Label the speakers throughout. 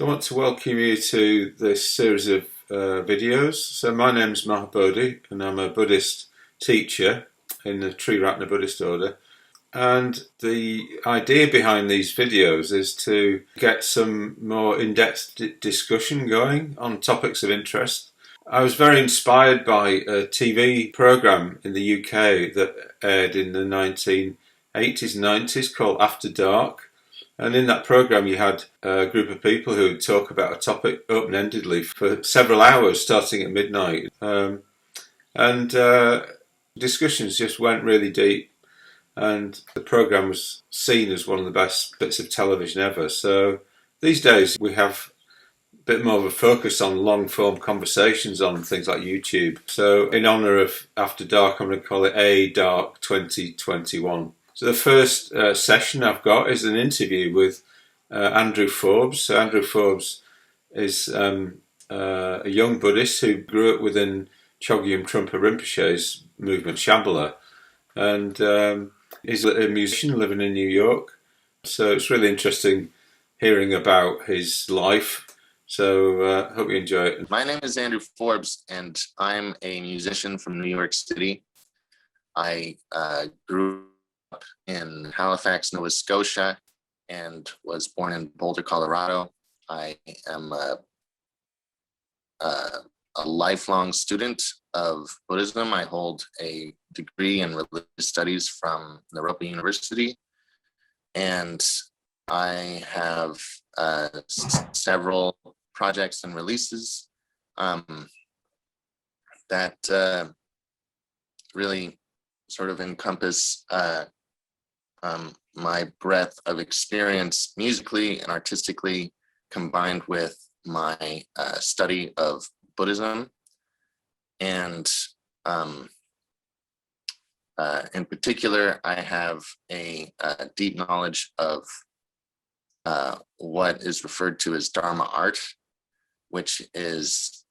Speaker 1: So I want to welcome you to this series of videos. So my name is Mahabodhi and I'm a Buddhist teacher in the Triratna Buddhist order. And the idea behind these videos is to get some more in-depth discussion going on topics of interest. I was very inspired by a TV program in the UK that aired in the 1980s and 90s called After Dark. And in that program, you had a group of people who would talk about a topic open-endedly for several hours, starting at midnight. Discussions just went really deep. And the program was seen as one of the best bits of television ever. So these days, we have a bit more of a focus on long-form conversations on things like YouTube. So in honour of After Dark, I'm going to call it A Dark 2021. So the first session I've got is an interview with Andrew Forbes. So Andrew Forbes is a young Buddhist who grew up within Chogyam Trungpa Rimpoche's movement, Shambala. And he's a musician living in New York. So it's really interesting hearing about his life. So hope you enjoy it.
Speaker 2: My name is Andrew Forbes, and I'm a musician from New York City. I grew up in Halifax, Nova Scotia, and was born in Boulder, Colorado. I am a lifelong student of Buddhism. I hold a degree in religious studies from Naropa University, and I have several projects and releases that really sort of encompass my breadth of experience musically and artistically, combined with my study of Buddhism. And in particular, I have a deep knowledge of what is referred to as Dharma art, which is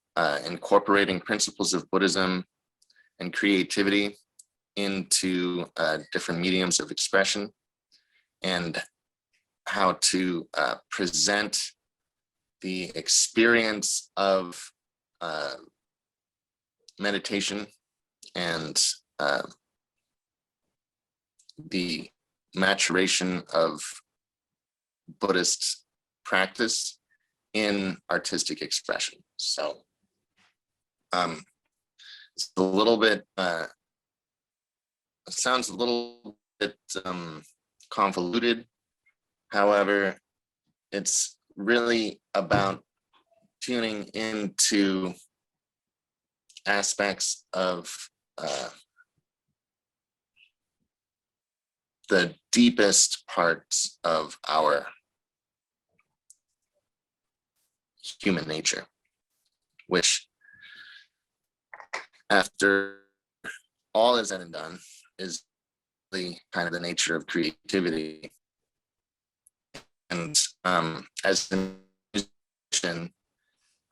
Speaker 2: incorporating principles of Buddhism and creativity into different mediums of expression, and how to present the experience of meditation and the maturation of Buddhist practice in artistic expression. So it's a little bit, it sounds a little bit convoluted. However, it's really about tuning into aspects of the deepest parts of our human nature, which, after all is said and done, is the kind of the nature of creativity. And as a musician,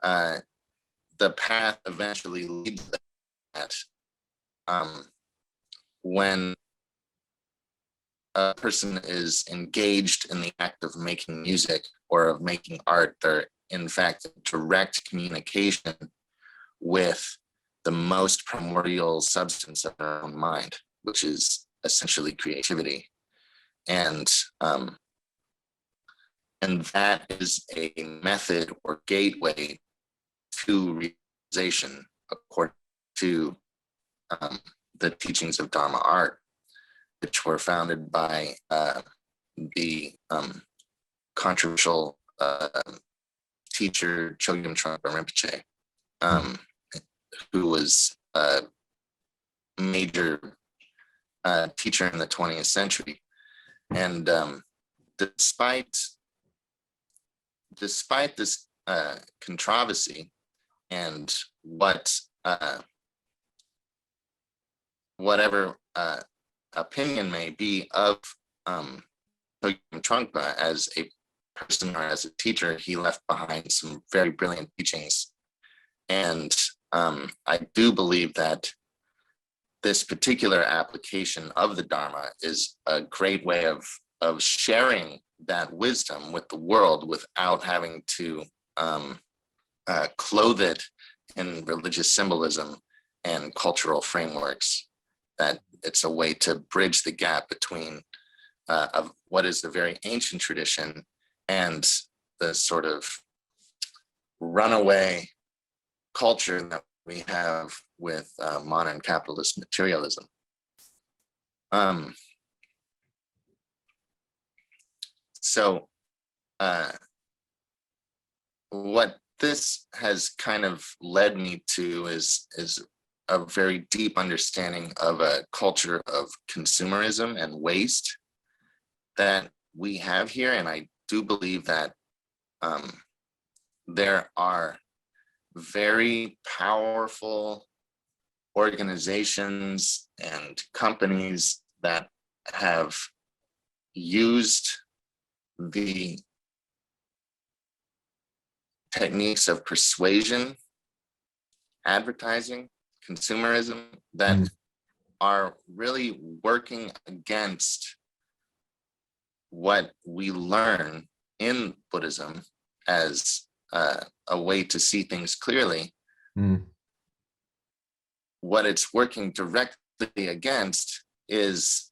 Speaker 2: the path eventually leads to that. When a person is engaged in the act of making music or of making art, they're in fact in direct communication with the most primordial substance of their own mind, which is essentially creativity. And that is a method or gateway to realization, according to the teachings of Dharma art, which were founded by the controversial teacher Chogyam Trungpa Rimpoche, who was a major teacher in the 20th century. And despite this controversy and whatever opinion may be of Chogyam Trungpa as a person or as a teacher, he left behind some very brilliant teachings. And I do believe that this particular application of the Dharma is a great way of of sharing that wisdom with the world without having to clothe it in religious symbolism and cultural frameworks. That it's a way to bridge the gap between of what is a very ancient tradition and the sort of runaway culture that we have with modern capitalist materialism. So what this has kind of led me to is a very deep understanding of a culture of consumerism and waste that we have here. And I do believe that there are very powerful organizations and companies that have used the techniques of persuasion, advertising, consumerism that are really working against what we learn in Buddhism as a way to see things clearly. What it's working directly against is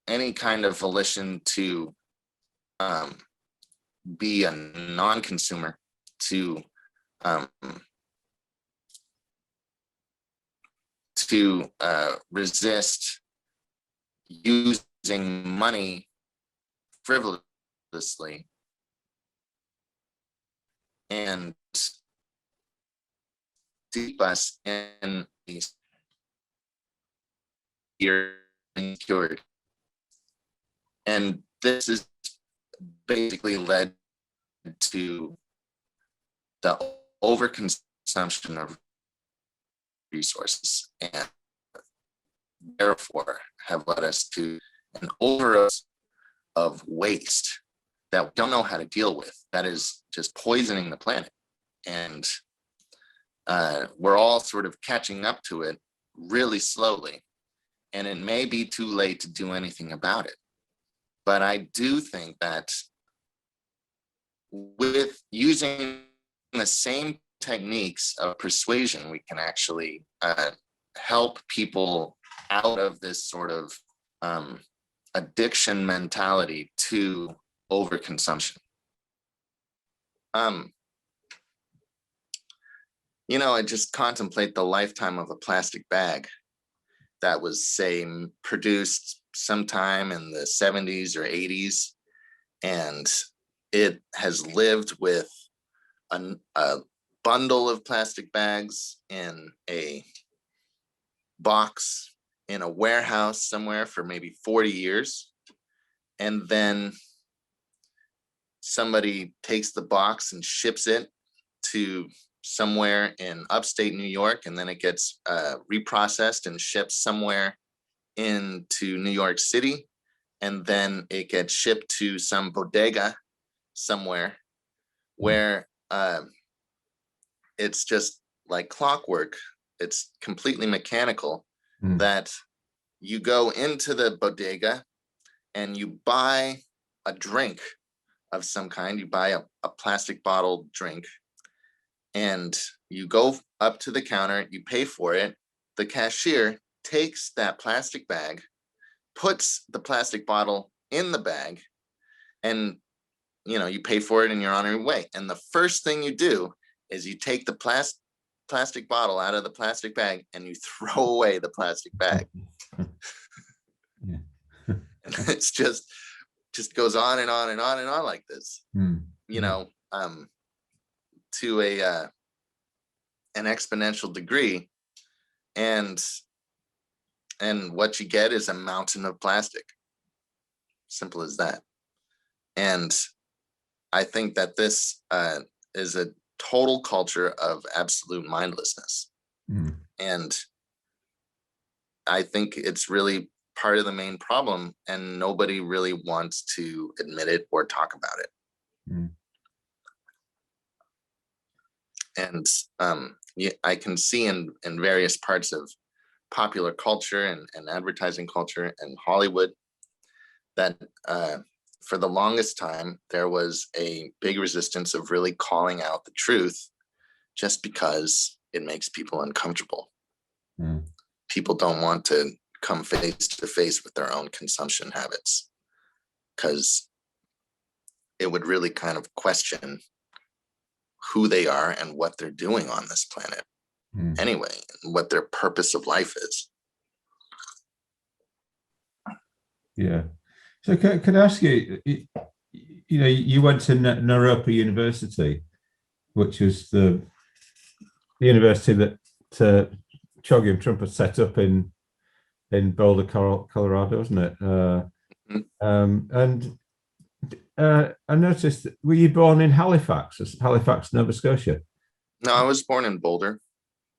Speaker 2: any kind of volition to be a non-consumer, to resist using money frivolously, and keep us in these insecurity. And this is basically led to the overconsumption of resources, and therefore have led us to an overdose of waste that we don't know how to deal with, that is just poisoning the planet. And we're all sort of catching up to it really slowly, and it may be too late to do anything about it. But I do think that with using the same techniques of persuasion, we can actually help people out of this sort of addiction mentality to overconsumption. I just contemplate the lifetime of a plastic bag that was, say, produced sometime in the 70s or 80s, and it has lived with a bundle of plastic bags in a box in a warehouse somewhere for maybe 40 years. And then somebody takes the box and ships it to somewhere in upstate New York, and then it gets reprocessed and shipped somewhere into New York City, and then it gets shipped to some bodega somewhere where it's just like clockwork. It's completely mechanical, that you go into the bodega and you buy a drink of some kind. You buy a plastic bottle drink, and you go up to the counter, you pay for it. The cashier takes that plastic bag, puts the plastic bottle in the bag, and you pay for it and you're on your way. And the first thing you do is you take the plastic bottle out of the plastic bag and you throw away the plastic bag. And it's just goes on and on and on and on like this, to an exponential degree. And what you get is a mountain of plastic. Simple as that. And I think that this is a total culture of absolute mindlessness. And I think it's really part of the main problem, and nobody really wants to admit it or talk about it. And I can see in various parts of popular culture and advertising culture and Hollywood that for the longest time, there was a big resistance of really calling out the truth just because it makes people uncomfortable.
Speaker 1: Mm.
Speaker 2: People don't want to come face to face with their own consumption habits because it would really kind of question who they are and what they're doing on this planet anyway, and what their purpose of life is.
Speaker 1: Yeah. So can I ask you, you know, you went to Naropa University, which was the university that Chogyam Trungpa set up in Boulder, Colorado, isn't it? And I noticed, were you born in Halifax, Nova Scotia?
Speaker 2: No, I was born in Boulder.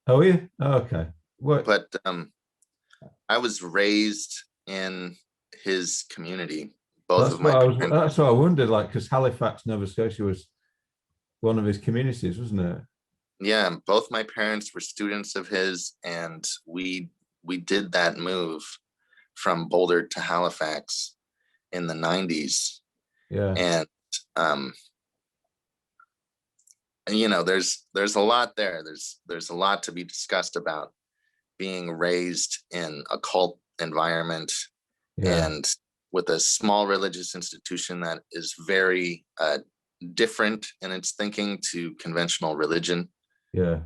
Speaker 1: Oh, yeah. Oh, okay. What?
Speaker 2: But I was raised in his community. Both of my parents.
Speaker 1: That's what I wondered, like, because Halifax, Nova Scotia was one of his communities, wasn't it?
Speaker 2: Yeah, both my parents were students of his, and we did that move from Boulder to Halifax in the 90s.
Speaker 1: Yeah.
Speaker 2: And you know, there's a lot there. There's a lot to be discussed about being raised in a cult environment, and with a small religious institution that is very different in its thinking to conventional religion.
Speaker 1: Yeah.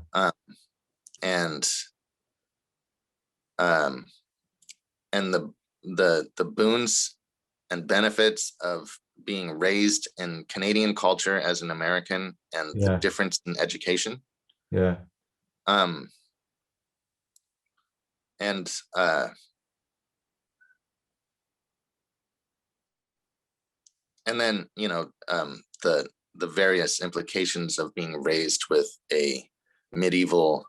Speaker 2: And the boons and benefits of being raised in Canadian culture as an American, and the difference in education.
Speaker 1: Yeah.
Speaker 2: And then, you know, the various implications of being raised with a medieval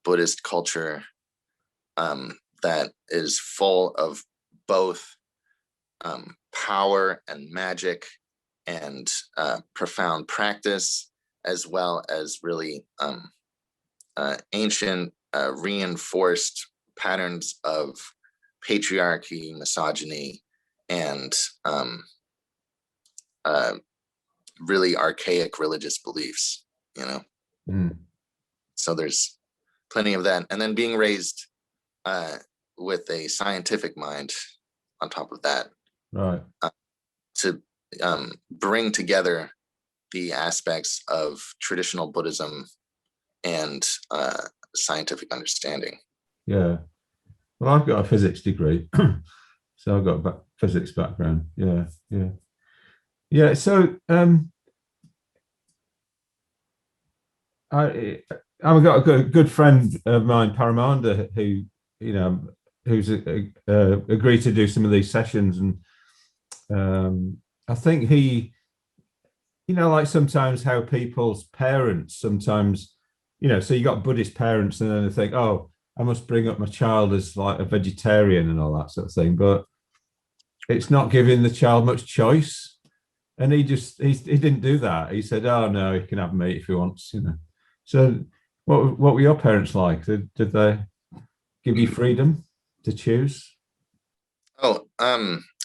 Speaker 2: Buddhist culture that is full of both power and magic and profound practice, as well as really ancient reinforced patterns of patriarchy, misogyny, and really archaic religious beliefs, you know. So there's plenty of that, and then being raised with a scientific mind on top of that,
Speaker 1: right,
Speaker 2: to bring together the aspects of traditional Buddhism and scientific understanding.
Speaker 1: Yeah. Well, I've got a physics degree, so I've got a physics background. Yeah, yeah, yeah. So I've got a good friend of mine, Paramanda, who, you know, who's agreed to do some of these sessions, and I think he, you know, like sometimes how people's parents sometimes, you know, so you got Buddhist parents and then they think, oh, I must bring up my child as like a vegetarian and all that sort of thing, but it's not giving the child much choice. And he didn't do that. He said, oh no, he can have meat if he wants, you know. So what were your parents like? Did they give you freedom to choose?
Speaker 2: Oh,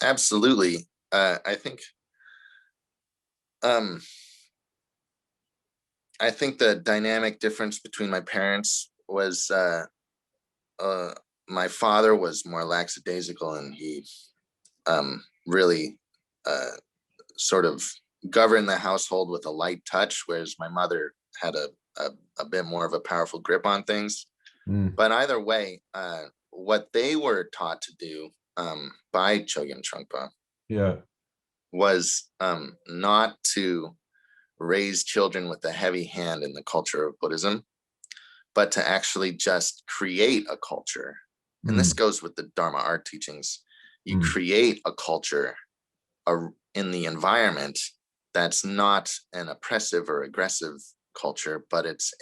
Speaker 2: absolutely. I think the dynamic difference between my parents was my father was more lackadaisical, and he really sort of governed the household with a light touch, whereas my mother had a bit more of a powerful grip on things. But either way, what they were taught to do by Chogyam Trungpa was not to raise children with a heavy hand in the culture of Buddhism, but to actually just create a culture. And this goes with the Dharma art teachings. You create a culture in the environment that's not an oppressive or aggressive culture, but it's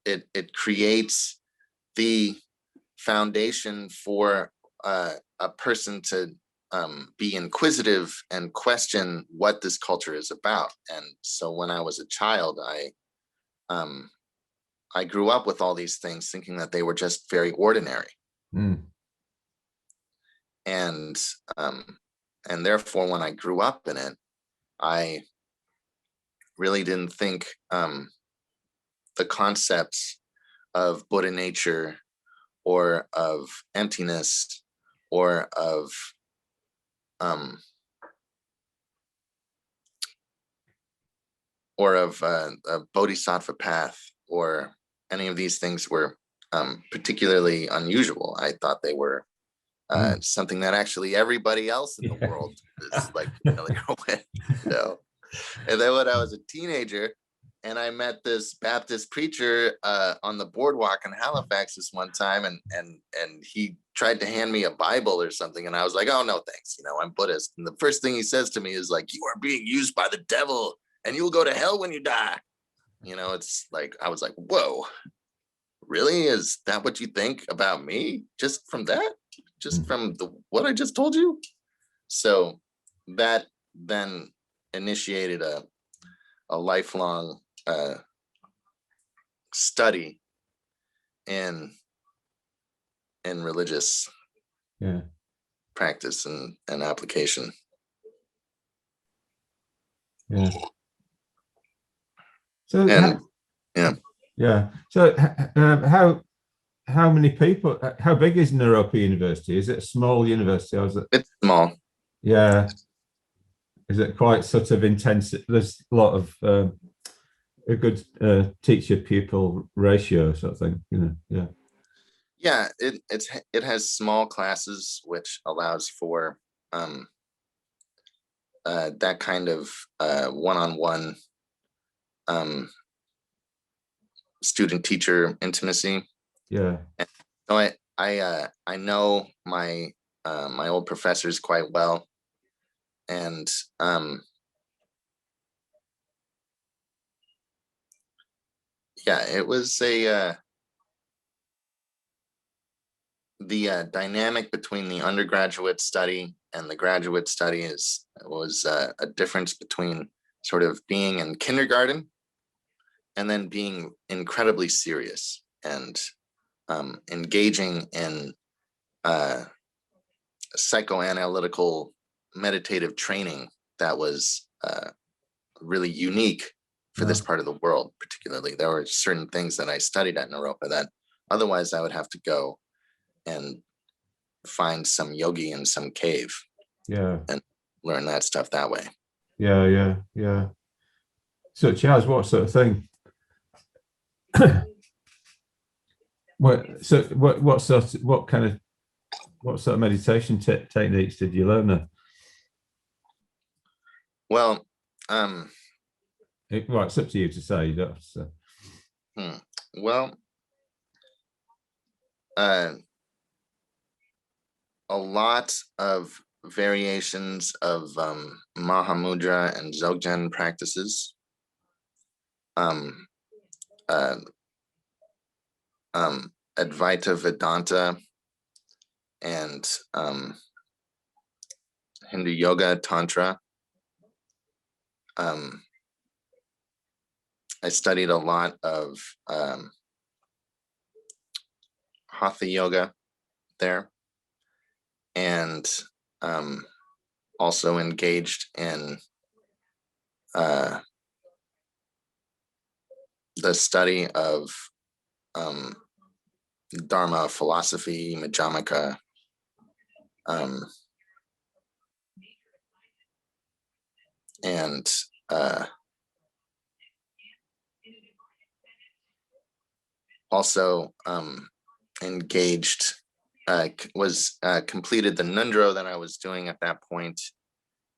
Speaker 2: it creates the foundation for a person to be inquisitive and question what this culture is about. And so when I was a child, I grew up with all these things thinking that they were just very ordinary. and therefore, when I grew up in it, I really didn't think the concepts of Buddha nature, or of emptiness, or of a bodhisattva path, or any of these things were particularly unusual. I thought they were something that actually everybody else in the world is like familiar with, you know. And then when I was a teenager, and I met this Baptist preacher on the boardwalk in Halifax this one time, and he tried to hand me a Bible or something, and I was like, "Oh no, thanks. You know, I'm Buddhist." And the first thing he says to me is like, "You are being used by the devil, and you'll go to hell when you die." You know, it's like I was like, "Whoa, really? Is that what you think about me? Just from that? Just from what I just told you?" So that then initiated a lifelong study in religious practice and application.
Speaker 1: Yeah. So
Speaker 2: And
Speaker 1: So how many people? How big is Naropa University? Is it a small university, or is it?
Speaker 2: It's small.
Speaker 1: Yeah. Is it quite sort of intense? There's a lot of a good teacher pupil ratio sort of thing, you know. Yeah.
Speaker 2: Yeah, it has small classes, which allows for that kind of one-on-one student teacher intimacy.
Speaker 1: Yeah.
Speaker 2: And so I know my my old professors quite well, and yeah, it was the dynamic between the undergraduate study and the graduate study was a difference between sort of being in kindergarten and then being incredibly serious and engaging in psychoanalytical meditative training that was really unique for this part of the world. Particularly, there were certain things that I studied at Naropa that otherwise I would have to go and find some yogi in some cave, and learn that stuff that way.
Speaker 1: Yeah. Such as what sort of thing? What sort of meditation techniques did you learn there?
Speaker 2: Well,
Speaker 1: It's up to you to say. You don't have to say.
Speaker 2: Well, a lot of variations of Mahamudra and Dzogchen practices. Advaita Vedanta and Hindu Yoga Tantra. I studied a lot of Hatha Yoga there, and also engaged in the study of Dharma philosophy, Madhyamaka, and also engaged, completed the Nundro that I was doing at that point,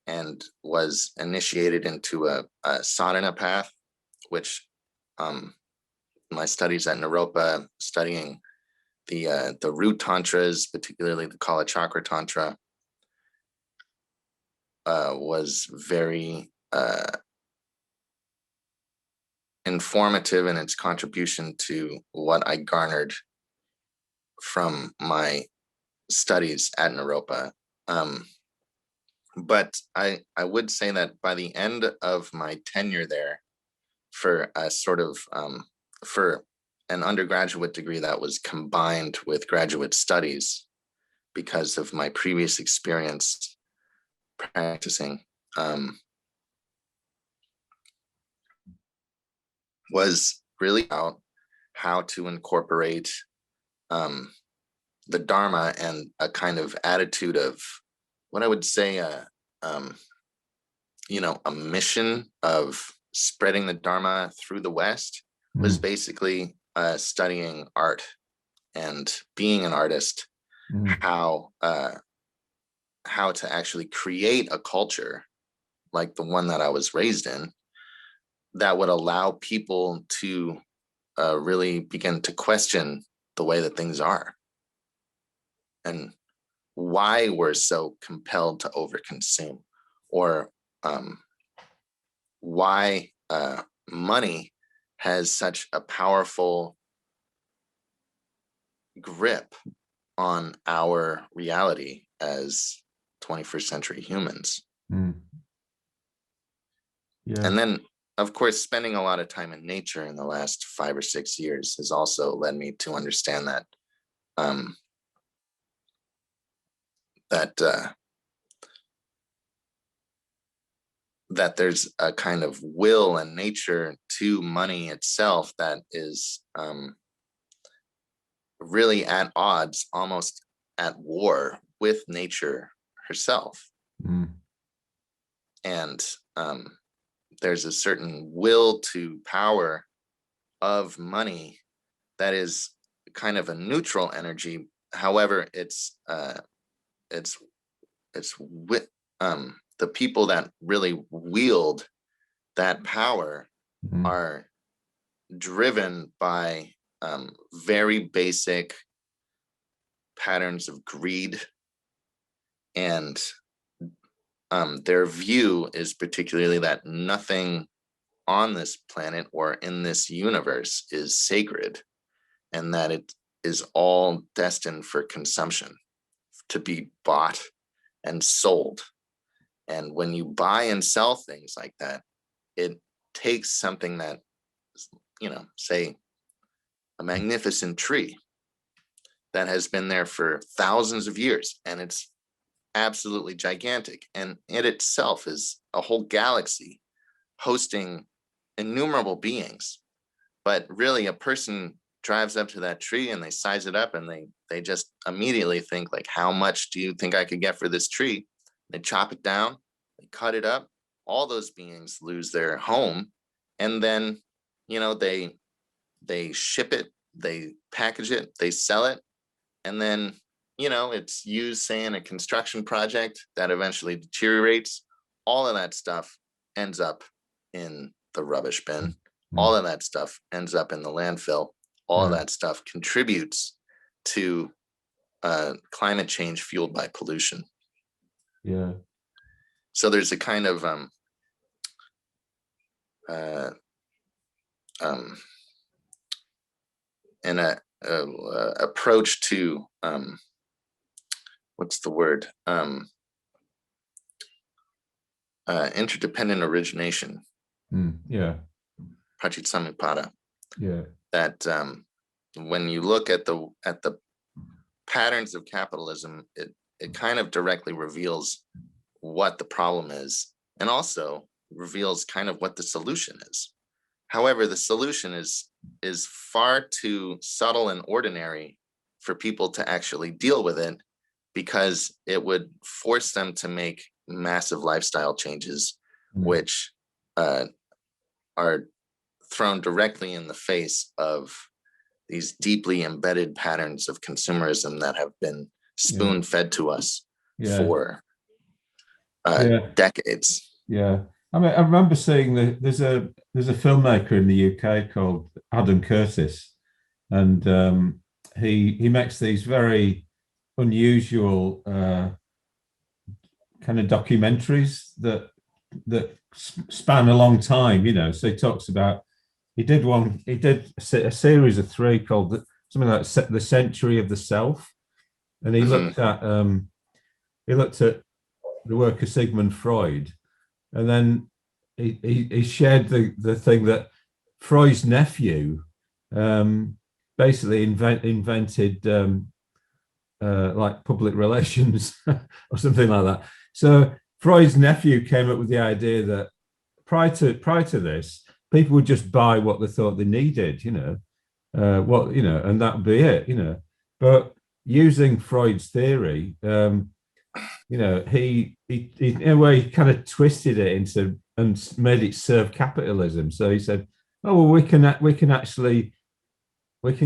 Speaker 2: and was initiated into a sadhana path, which my studies at Naropa, studying the root tantras, particularly the Kala Chakra Tantra, was very informative in its contribution to what I garnered from my studies at Naropa. But I would say that by the end of my tenure there, for a sort of for an undergraduate degree that was combined with graduate studies, because of my previous experience practicing, was really about how to incorporate the Dharma and a kind of attitude of what I would say a mission of spreading the Dharma through the West was basically studying art and being an artist, how to actually create a culture like the one that I was raised in that would allow people to really begin to question the way that things are and why we're so compelled to overconsume, or why money has such a powerful grip on our reality as 21st century humans.
Speaker 1: Yeah.
Speaker 2: And then, of course, spending a lot of time in nature in the last 5 or 6 years has also led me to understand that that there's a kind of will and nature to money itself that is really at odds, almost at war with nature herself. And there's a certain will to power of money that is kind of a neutral energy. However, it's with the people that really wield that power are driven by very basic patterns of greed, and their view is particularly that nothing on this planet or in this universe is sacred, and that it is all destined for consumption, to be bought and sold. And when you buy and sell things like that, it takes something that, say a magnificent tree that has been there for thousands of years, and it's absolutely gigantic, and it itself is a whole galaxy hosting innumerable beings. But really, a person drives up to that tree and they size it up, and they just immediately think, like, how much do you think I could get for this tree? They chop it down, they cut it up, all those beings lose their home, and then they ship it, they package it, they sell it, and then it's used, say, in a construction project that eventually deteriorates. All of that stuff ends up in the rubbish bin. All of that stuff ends up in the landfill. All of that stuff contributes to climate change fueled by pollution.
Speaker 1: Yeah.
Speaker 2: So there's a kind of approach to what's the word? Interdependent origination.
Speaker 1: Yeah.
Speaker 2: Pachitsamuppada.
Speaker 1: Yeah.
Speaker 2: That when you look at the patterns of capitalism, it kind of directly reveals what the problem is, and also reveals kind of what the solution is. However, the solution is far too subtle and ordinary for people to actually deal with it, because it would force them to make massive lifestyle changes, which are thrown directly in the face of these deeply embedded patterns of consumerism that have been spoon-fed to us for decades.
Speaker 1: Yeah. I mean, I remember seeing there's a filmmaker in the UK called Adam Curtis, and he makes these very unusual kind of documentaries that span a long time. So he talks about he did a series of 3 called something like The Century of the Self, and he looked at the work of Sigmund Freud. And then he shared the thing that Freud's nephew basically invented
Speaker 3: like public relations or something like that. So Freud's nephew came up with the idea that prior to this, people would just buy what they thought they needed, and that'd be it, But using Freud's theory, he in a way kind of twisted it into and made it serve capitalism. So he said, "Oh well, we can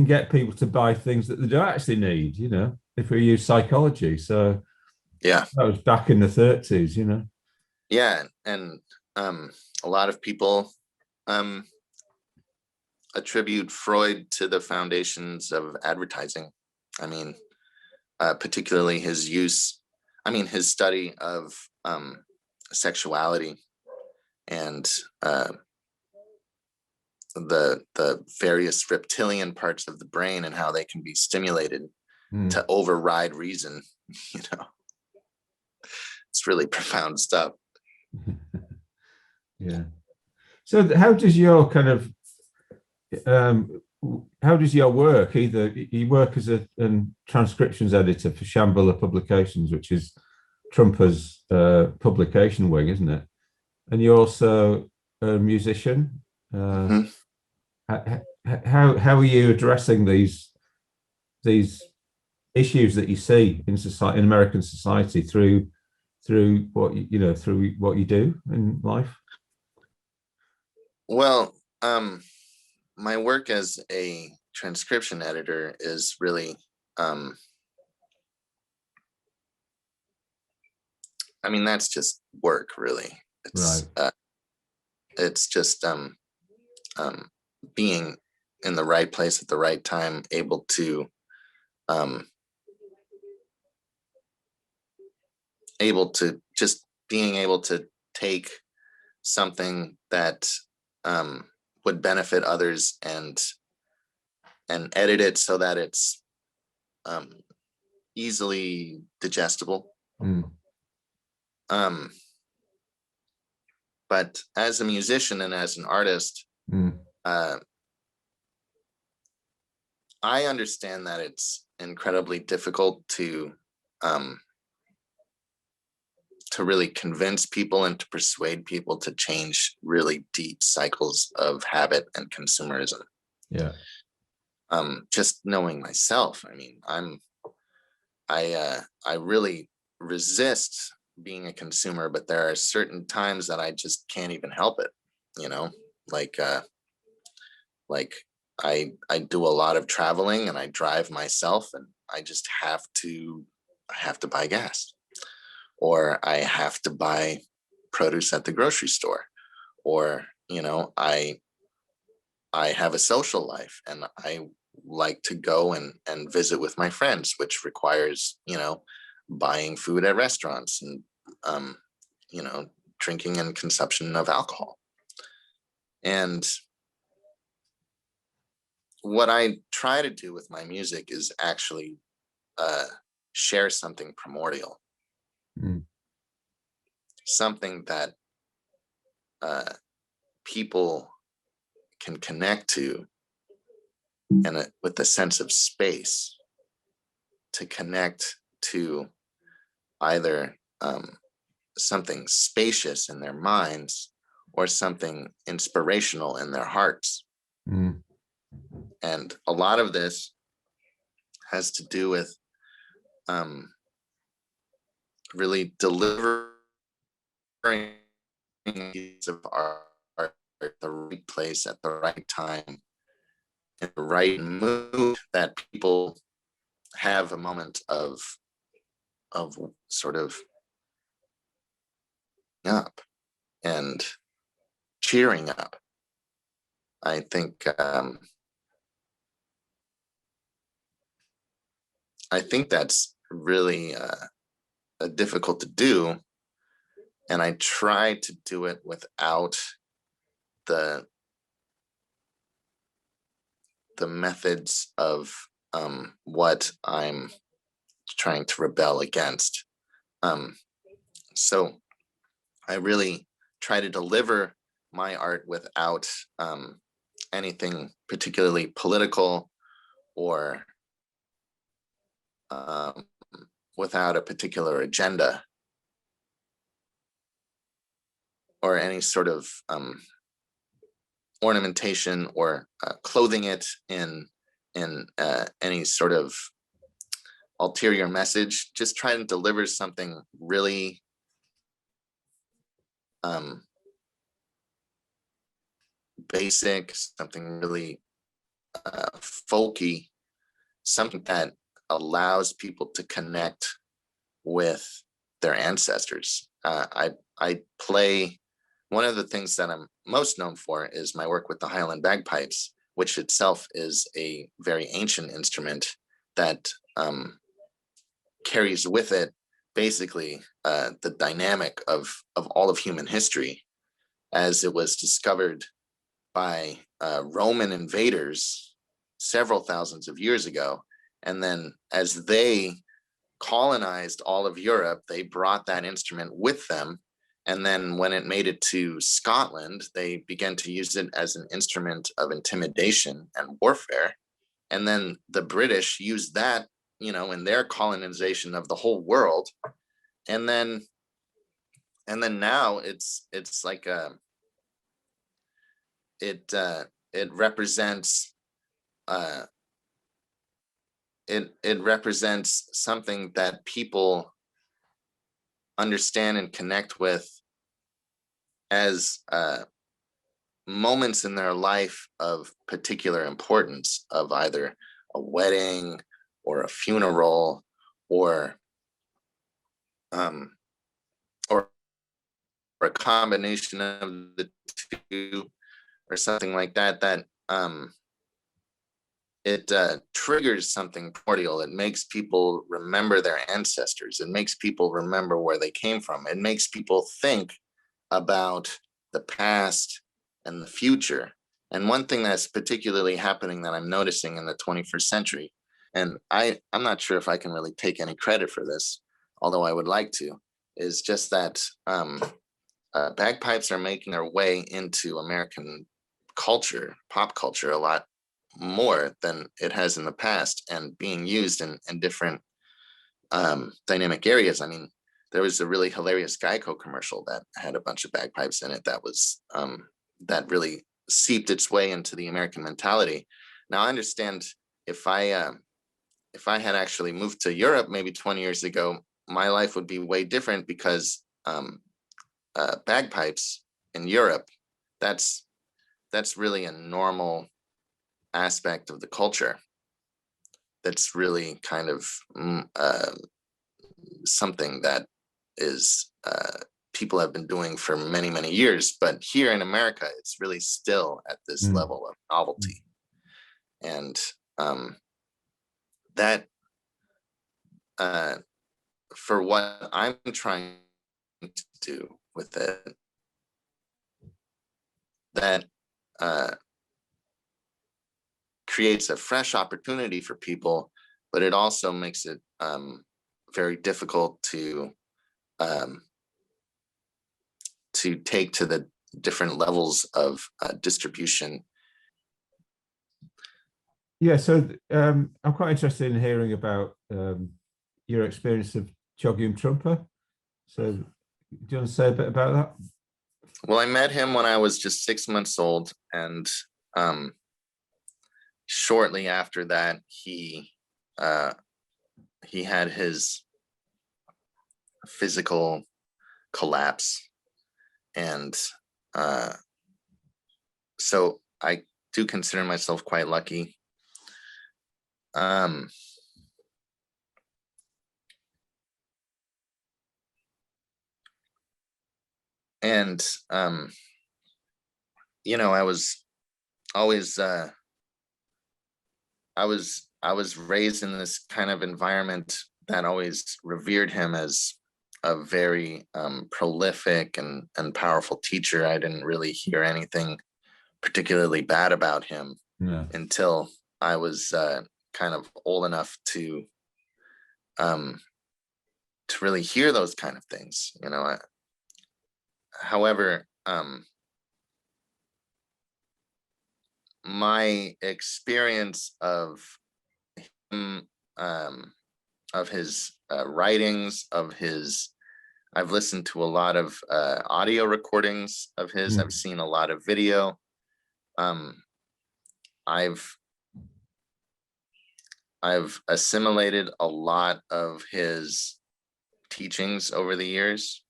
Speaker 3: get people to buy things that they don't actually need, if we use psychology." So
Speaker 2: Yeah.
Speaker 3: that was back in the 30s,
Speaker 2: Yeah, and a lot of people attribute Freud to the foundations of advertising. I mean, particularly his study of sexuality and the various reptilian parts of the brain and how they can be stimulated to override reason. It's really profound stuff.
Speaker 3: Yeah. So how does your how does your work, either you work as a transcriptions editor for Shambala Publications, which is Trumpa's publication wing, isn't it? And you're also a musician. How are you addressing these issues that you see in society, in American society, through what through what you do in life?
Speaker 2: Well, my work as a transcription editor is really, that's just work, really. It's
Speaker 3: right.
Speaker 2: It's just being in the right place at the right time, able to being able to take something that would benefit others and edit it so that it's easily digestible. But as a musician and as an artist, I understand that it's incredibly difficult to really convince people and to persuade people to change really deep cycles of habit and consumerism.
Speaker 3: Yeah.
Speaker 2: Just knowing myself, I really resist being a consumer, but there are certain times that I just can't even help it, like I do a lot of traveling and I drive myself, and I just have to buy gas, or I have to buy produce at the grocery store, or I have a social life and I like to go and visit with my friends, which requires buying food at restaurants and drinking and consumption of alcohol. And what I try to do with my music is actually share something primordial, something that people can connect to, and with a sense of space to connect to either something spacious in their minds or something inspirational in their hearts. And a lot of this has to do with really delivering of art at the right place at the right time, in the right mood, that people have a moment of sort of up and cheering up. I think that's really difficult to do, and I try to do it without the methods of what I'm trying to rebel against. So I really try to deliver my art without anything particularly political or without a particular agenda or any sort of ornamentation or clothing it in any sort of ulterior message. Just try to deliver something really basic, something really folky, something that allows people to connect with their ancestors. I play, one of the things that I'm most known for is my work with the Highland bagpipes, which itself is a very ancient instrument that carries with it basically the dynamic of all of human history, as it was discovered by Roman invaders several thousands of years ago. And then as they colonized all of Europe, they brought that instrument with them. And then when it made it to Scotland, they began to use it as an instrument of intimidation and warfare. And then the British used that, in their colonization of the whole world. And then now it's like it represents it represents something that people understand and connect with as moments in their life of particular importance, of either a wedding or a funeral or a combination of the two or something like that, that it triggers something primordial. It makes people remember their ancestors. It makes people remember where they came from. It makes people think about the past and the future. And one thing that's particularly happening that I'm noticing in the 21st century, and I'm not sure if I can really take any credit for this, although I would like to, is just that bagpipes are making their way into American culture, pop culture, a lot more than it has in the past, and being used in different dynamic areas. I mean, there was a really hilarious Geico commercial that had a bunch of bagpipes in it that was that really seeped its way into the American mentality. Now I understand if I had actually moved to Europe maybe 20 years ago, my life would be way different, because bagpipes in Europe, that's really a normal aspect of the culture. That's really kind of something that is people have been doing for many, many years. But here in America, it's really still at this level of novelty. And that for what I'm trying to do with it, that creates a fresh opportunity for people, but it also makes it very difficult to take to the different levels of distribution.
Speaker 3: Yeah, so I'm quite interested in hearing about your experience of Chogyam Trungpa. So do you want to say a bit about that?
Speaker 2: Well, I met him when I was just 6 months old, and shortly after that, he had his physical collapse, and so I do consider myself quite lucky. And I was always I was raised in this kind of environment that always revered him as a very prolific and powerful teacher. I didn't really hear anything particularly bad about him until I was kind of old enough to really hear those kind of things. However, my experience of him writings, I've listened to a lot of audio recordings of his. I've seen a lot of video. I've assimilated a lot of his teachings over the years.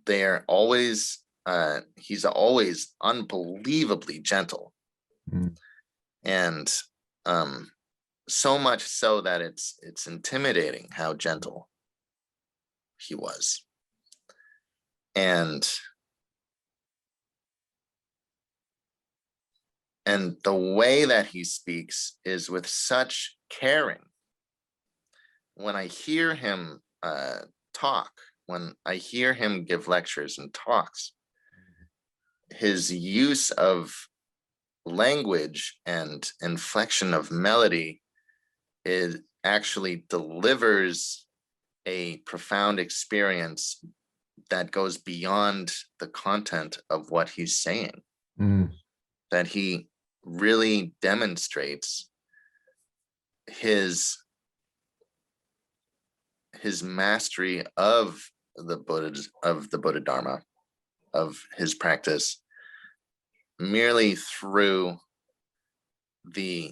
Speaker 2: They're always he's always unbelievably gentle, and so much so that it's intimidating how gentle he was. And the way that he speaks is with such caring. When I hear him talk, when I hear him give lectures and talks, his use of language and inflection of melody, it actually delivers a profound experience that goes beyond the content of what he's saying. That he really demonstrates his mastery of the Buddha Dharma, of his practice, merely through the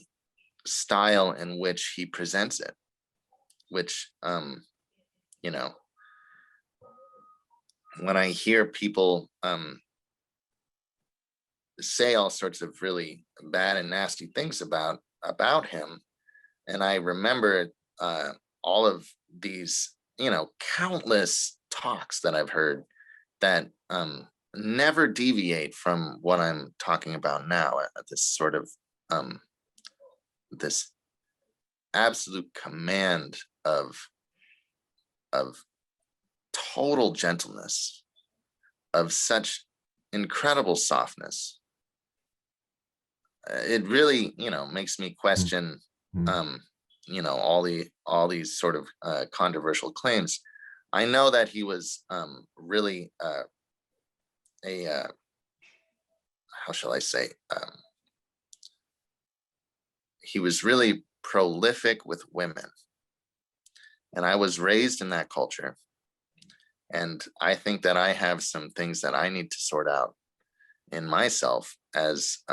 Speaker 2: style in which he presents it, which when I hear people say all sorts of really bad and nasty things about him, and I remember all of these countless talks that I've heard that never deviate from what I'm talking about now, at this sort of this absolute command of total gentleness, of such incredible softness. It really makes me question all these sort of controversial claims. I know that he was really how shall I say, he was really prolific with women, and I was raised in that culture, and I think that I have some things that I need to sort out in myself as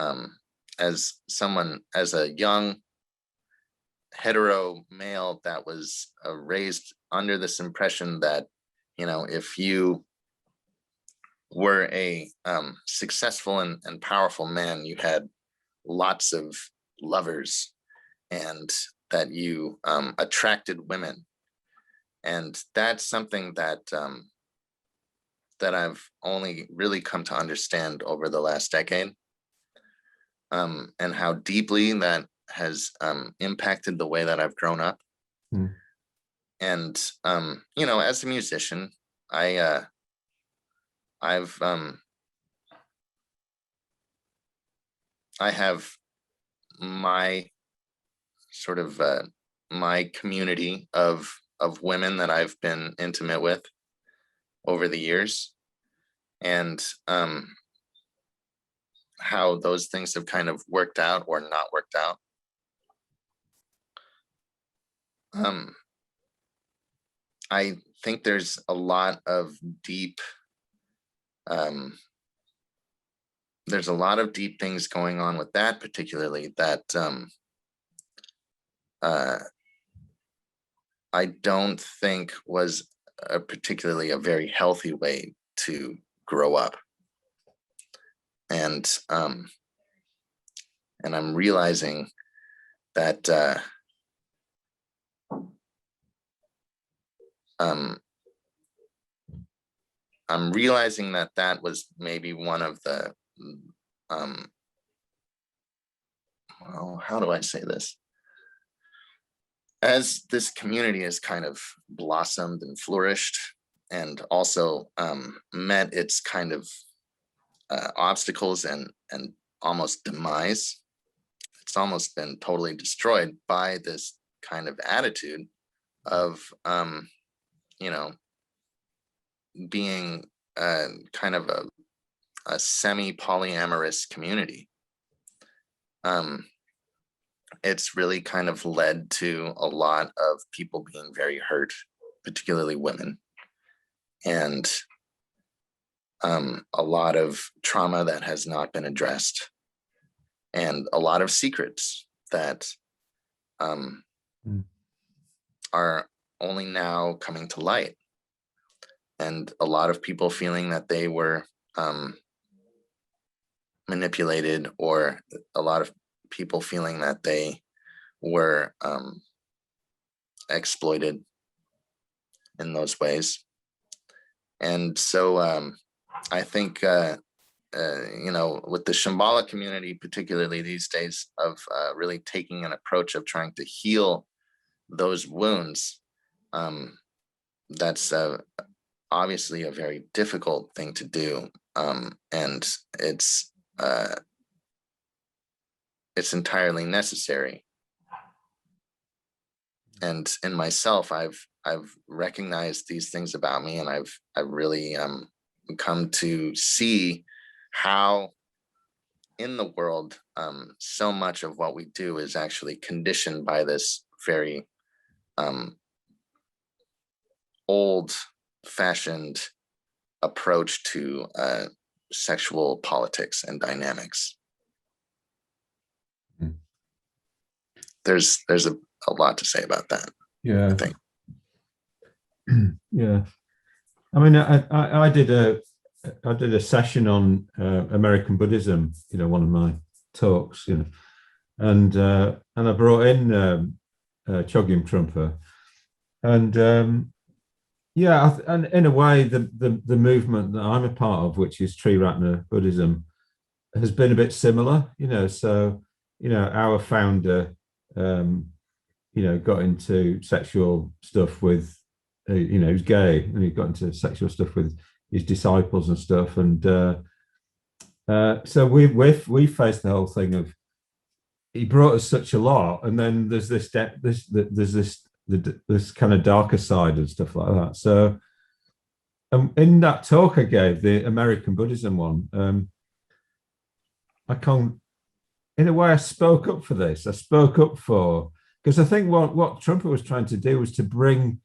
Speaker 2: someone, as a young hetero male that was raised under this impression that if you were a successful and powerful man, you had lots of lovers, and that you attracted women. And that's something that that I've only really come to understand over the last decade, and how deeply that has impacted the way that I've grown up. And as a musician, I have my sort of my community of women that I've been intimate with over the years, and how those things have kind of worked out or not worked out. I think there's a lot of deep things going on with that, particularly, that I don't think was particularly a very healthy way to grow up. And I'm realizing that that was maybe one of the well, how do I say this? As this community has kind of blossomed and flourished, and also met its kind of obstacles and almost demise, it's almost been totally destroyed by this kind of attitude of being kind of a semi-polyamorous community. it's really kind of led to a lot of people being very hurt, particularly women, and a lot of trauma that has not been addressed, and a lot of secrets that are only now coming to light, and a lot of people feeling that they were manipulated, or a lot of people feeling that they were exploited in those ways. And so I think, you know, with the Shambala community, particularly these days, of really taking an approach of trying to heal those wounds, that's obviously a very difficult thing to do. And it's entirely necessary. And in myself, I've recognized these things about me, and I've really come to see how in the world so much of what we do is actually conditioned by this very old-fashioned approach to sexual politics and dynamics. There's a lot to say about that.
Speaker 3: Yeah,
Speaker 2: I think.
Speaker 3: Yeah. I mean, I did a session on American Buddhism, you know, one of my talks, you know, and I brought in Chogyam Trungpa, and yeah, and in a way, the movement that I'm a part of, which is Triratna Buddhism, has been a bit similar, you know. So, you know, our founder, you know, got into sexual stuff with, you know, he was gay, and he got into sexual stuff with his disciples and stuff, and so we faced the whole thing of, he brought us such a lot, and then there's this kind of darker side and stuff like that. So in that talk I gave, the American Buddhism one, I can't, in a way, I spoke up for this. I spoke up for, because I think what Trungpa was trying to do was to bring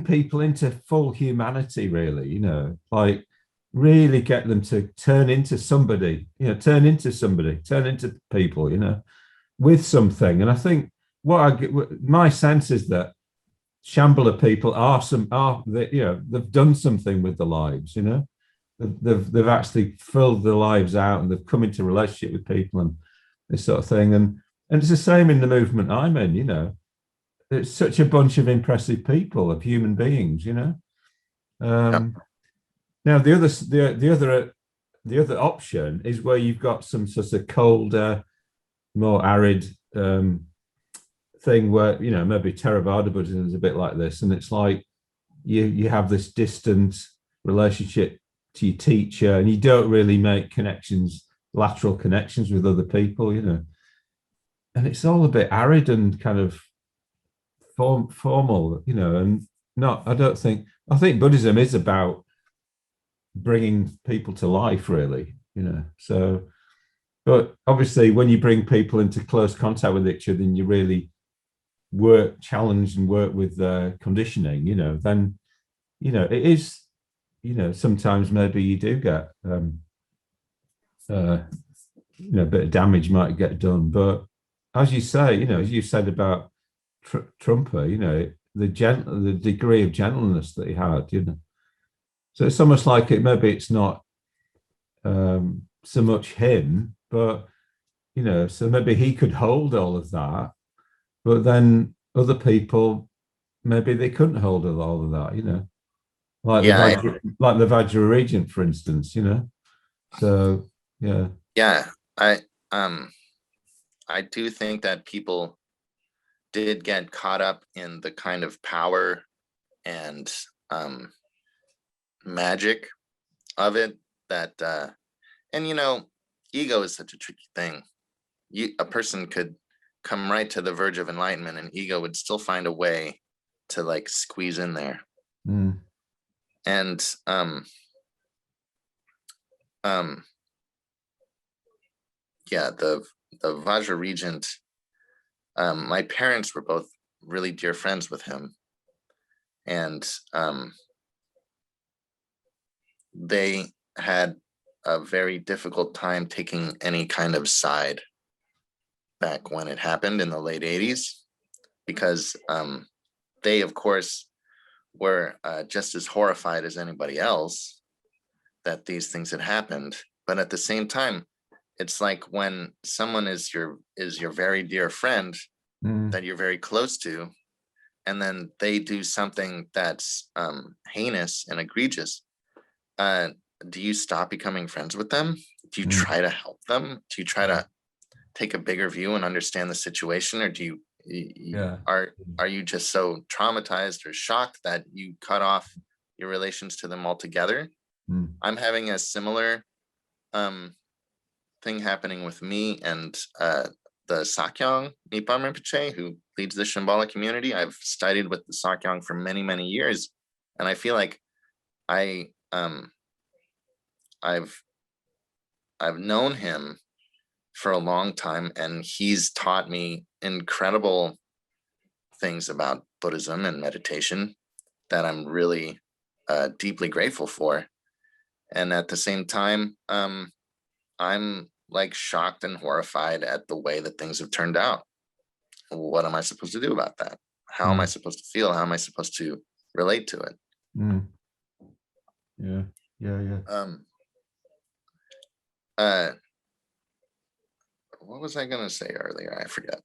Speaker 3: people into full humanity, really, you know, like really get them to turn into somebody, you know, turn into people, you know, with something. And I think my sense is that Shambhala people you know, they've done something with their lives, you know, they've actually filled their lives out, and they've come into relationship with people and this sort of thing. And it's the same in the movement I'm in, you know. It's such a bunch of impressive people, of human beings, you know. Now the other option is where you've got some sort of colder, more arid thing where, you know, maybe Theravada Buddhism is a bit like this, and it's like you have this distant relationship to your teacher, and you don't really make lateral connections with other people, you know. And it's all a bit arid and kind of formal, you know, and I think Buddhism is about bringing people to life, really, you know. So, but obviously when you bring people into close contact with each other, and you really challenge and work with conditioning, you know, then, you know, it is, you know, sometimes maybe you do get you know, a bit of damage might get done. But as you say, you know, as you said about Trungpa, you know, the degree of gentleness that he had, you know. So it's almost like maybe it's not so much him, but, you know, so maybe he could hold all of that, but then other people, maybe they couldn't hold all of that, you know, like the Vajra Regent, for instance, you know. So
Speaker 2: yeah, I do think that people did get caught up in the kind of power and magic of it, that and, you know, ego is such a tricky thing. A person could come right to the verge of enlightenment, and ego would still find a way to like squeeze in there. And yeah, the Vajra Regent my parents were both really dear friends with him, and they had a very difficult time taking any kind of side back when it happened in the late 80s, because they, of course, were just as horrified as anybody else that these things had happened. But at the same time, it's like when someone is your very dear friend that you're very close to, and then they do something that's heinous and egregious. Do you stop becoming friends with them? Do you try to help them? Do you try to take a bigger view and understand the situation, or do you are you just so traumatized or shocked that you cut off your relations to them altogether? I'm having a similar thing happening with me and the Sakyong Nippon Rinpoche, who leads the Shambala community. I've studied with the Sakyong for many, many years, and I feel like I've known him for a long time, and he's taught me incredible things about Buddhism and meditation that I'm really deeply grateful for. And at the same time, I'm like shocked and horrified at the way that things have turned out. What am I supposed to do about that? How am I supposed to feel? How am I supposed to relate to it? What was I going to say earlier? I forget.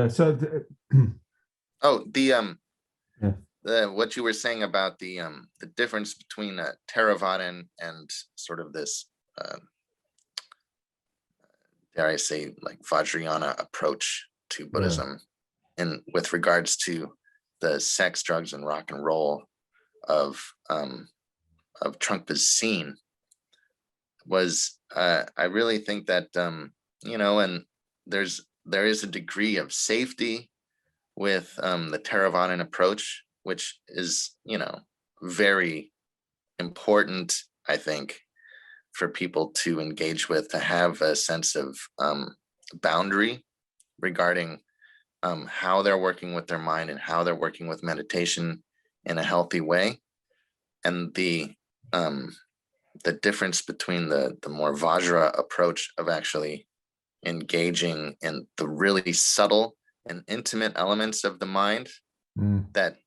Speaker 3: So
Speaker 2: what you were saying about the difference between Theravada and sort of this dare I say, like Vajrayana approach to Buddhism, and with regards to the sex, drugs, and rock and roll of Trungpa's scene, was I really think that and there is a degree of safety with the Theravadan approach, which is very important, I think, for people to engage with, to have a sense of boundary regarding how they're working with their mind and how they're working with meditation in a healthy way. And the difference between the more Vajra approach of actually engaging in the really subtle and intimate elements of the mind that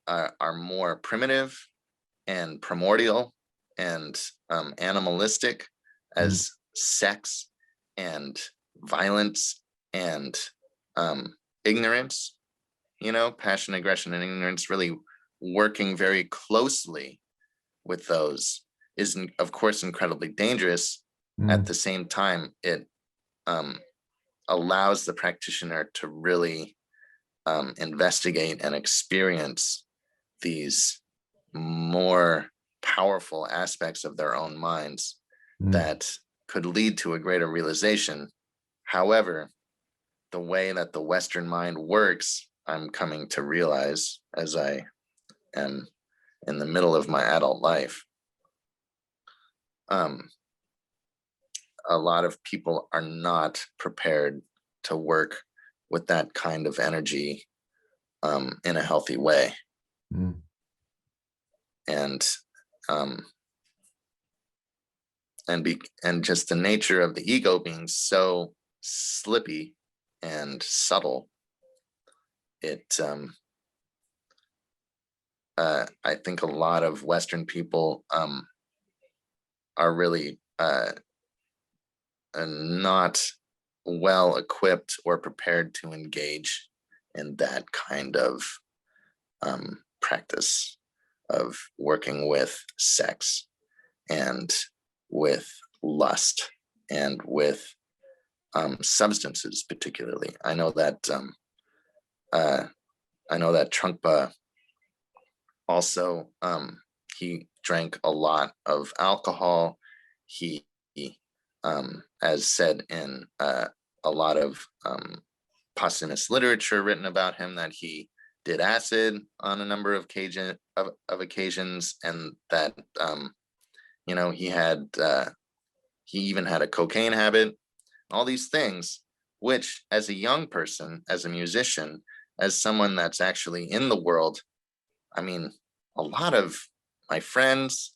Speaker 2: are more primitive and primordial and animalistic, as sex and violence and ignorance, passion, aggression, and ignorance, really working very closely with those is, of course, incredibly dangerous. At the same time, it allows the practitioner to really investigate and experience these more powerful aspects of their own minds that could lead to a greater realization. However, the way that the Western mind works, I'm coming to realize as I am in the middle of my adult life, a lot of people are not prepared to work with that kind of energy in a healthy way. And just the nature of the ego being so slippy and subtle, it I think a lot of Western people are really not well equipped or prepared to engage in that kind of practice of working with sex and with lust and with substances, particularly. I know that Trungpa also he drank a lot of alcohol. He as said in a lot of posthumous literature written about him, that he did acid on a number of occasions, and that he even had a cocaine habit. All these things which as a young person, as a musician, as someone that's actually in the world, I mean, a lot of my friends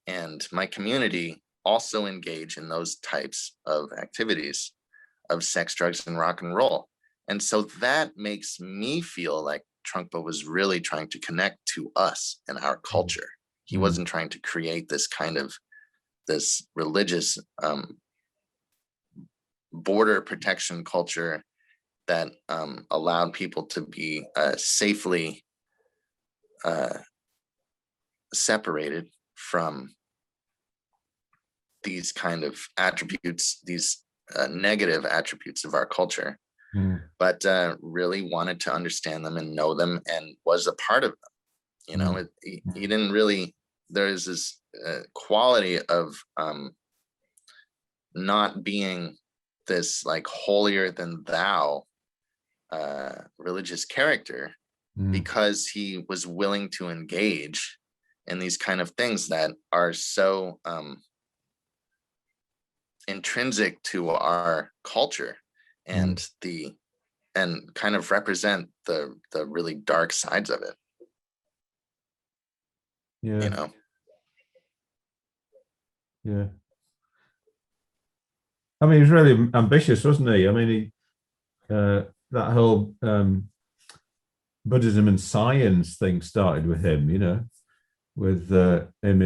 Speaker 2: and my community also engage in those types of activities of sex, drugs, and rock and roll. And so that makes me feel like Trungpa was really trying to connect to us and our culture. He wasn't trying to create this kind of this religious border protection culture that allowed people to be safely separated from these kind of attributes, these negative attributes of our culture, but really wanted to understand them and know them and was a part of them. You know, he didn't really, there's this quality of not being this like holier than thou religious character, because he was willing to engage in these kind of things that are so intrinsic to our culture and and kind of represent the really dark sides of it.
Speaker 3: Yeah.
Speaker 2: You know?
Speaker 3: Yeah. I mean, he was really ambitious, wasn't he? I mean, he that whole Buddhism and science thing started with him, you know, with him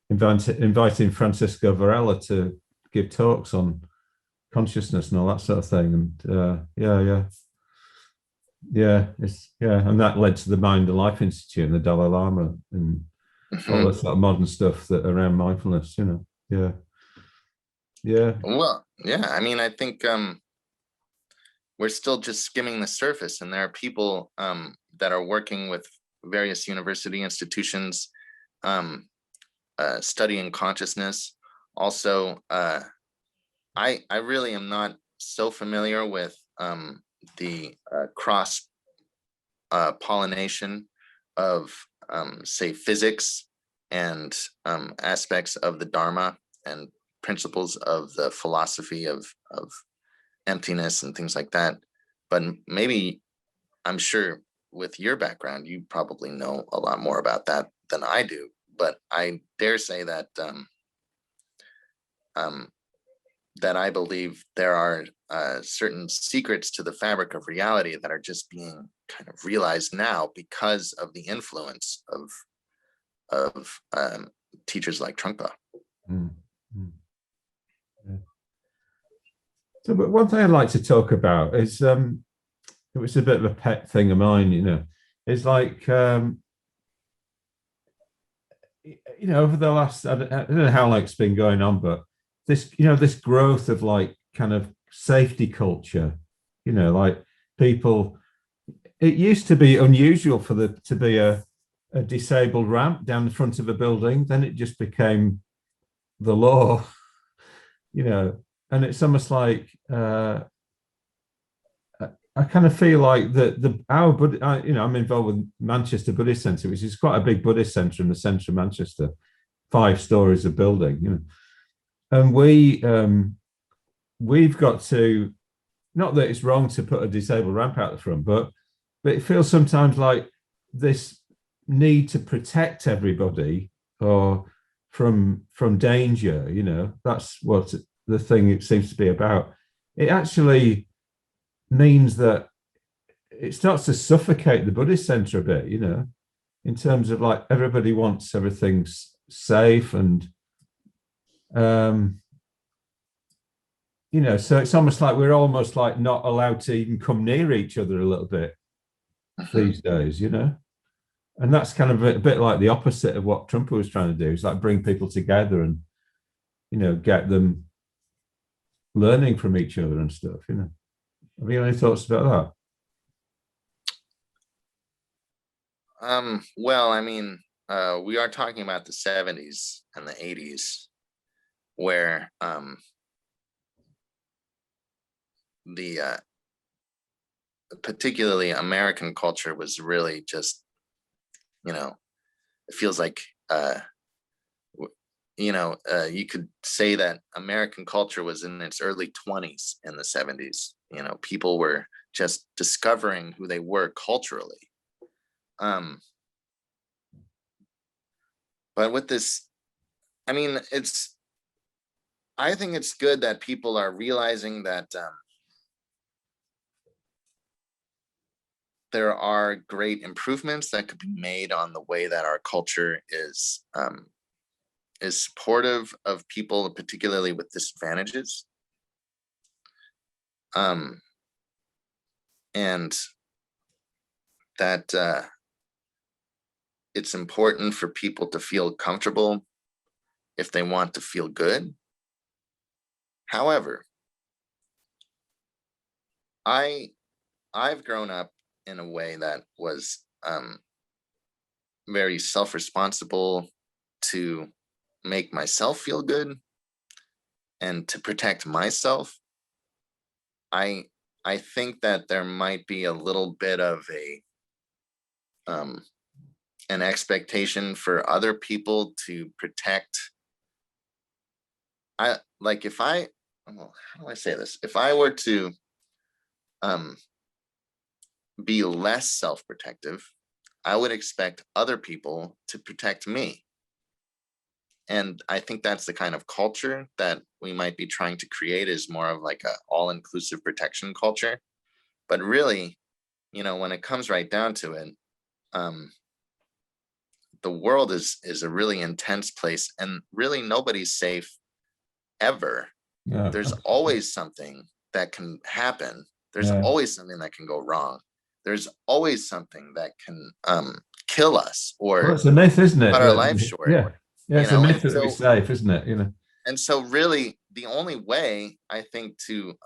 Speaker 3: inviting Francisco Varela to give talks on consciousness and all that sort of thing. And and that led to the Mind and Life Institute and the Dalai Lama and all that sort of modern stuff that around mindfulness, you know.
Speaker 2: Well, yeah, I mean, I think we're still just skimming the surface, and there are people that are working with various university institutions studying consciousness. Also, I really am not so familiar with the cross pollination of say physics and aspects of the Dharma and principles of the philosophy of emptiness and things like that. But maybe, I'm sure with your background, you probably know a lot more about that than I do. But I dare say that that I believe there are certain secrets to the fabric of reality that are just being kind of realized now because of the influence of teachers like Trungpa.
Speaker 3: So, but one thing I'd like to talk about is it was a bit of a pet thing of mine, you know. It's like you know, over the last I don't know how long it's been going on, but this, you know, this growth of like kind of safety culture, you know, like people, it used to be unusual for there to be a disabled ramp down the front of a building. Then it just became the law, you know, and it's almost like I kind of feel like you know, I'm involved with Manchester Buddhist Centre, which is quite a big Buddhist centre in the centre of Manchester, 5 stories of building, you know. And we've got to, not that it's wrong to put a disabled ramp out the front, but it feels sometimes like this need to protect everybody or from danger, you know. That's what the thing it seems to be about. It actually means that it starts to suffocate the Buddhist center a bit, you know, in terms of like everybody wants everything's safe and you know, so it's almost like we're almost like not allowed to even come near each other a little bit these days, you know. And that's kind of a bit like the opposite of what Trungpa was trying to do. It's like bring people together and, you know, get them learning from each other and stuff, you know. Have you got any thoughts about
Speaker 2: that? Well, I mean, we are talking about the 70s and the 80s, where the particularly American culture was really just, you know, it feels like you could say that American culture was in its early 20s in the 70s. People were just discovering who they were culturally. But with this, I mean, I think it's good that people are realizing that there are great improvements that could be made on the way that our culture is supportive of people, particularly with disadvantages. And that it's important for people to feel comfortable if they want to feel good. However, I've grown up in a way that was very self-responsible to make myself feel good and to protect myself. I think that there might be a little bit of an expectation for other people to protect. How do I say this? If I were to be less self-protective, I would expect other people to protect me. And I think that's the kind of culture that we might be trying to create, is more of like a all-inclusive protection culture. But really, when it comes right down to it, the world is a really intense place, and really nobody's safe ever.
Speaker 3: Yeah.
Speaker 2: There's always something that can happen. There's always something that can go wrong. There's always something that can kill us or
Speaker 3: it's a myth, isn't it?
Speaker 2: cut our life short.
Speaker 3: Yeah, it's a myth that we're safe, isn't it?
Speaker 2: And so really the only way, I think, to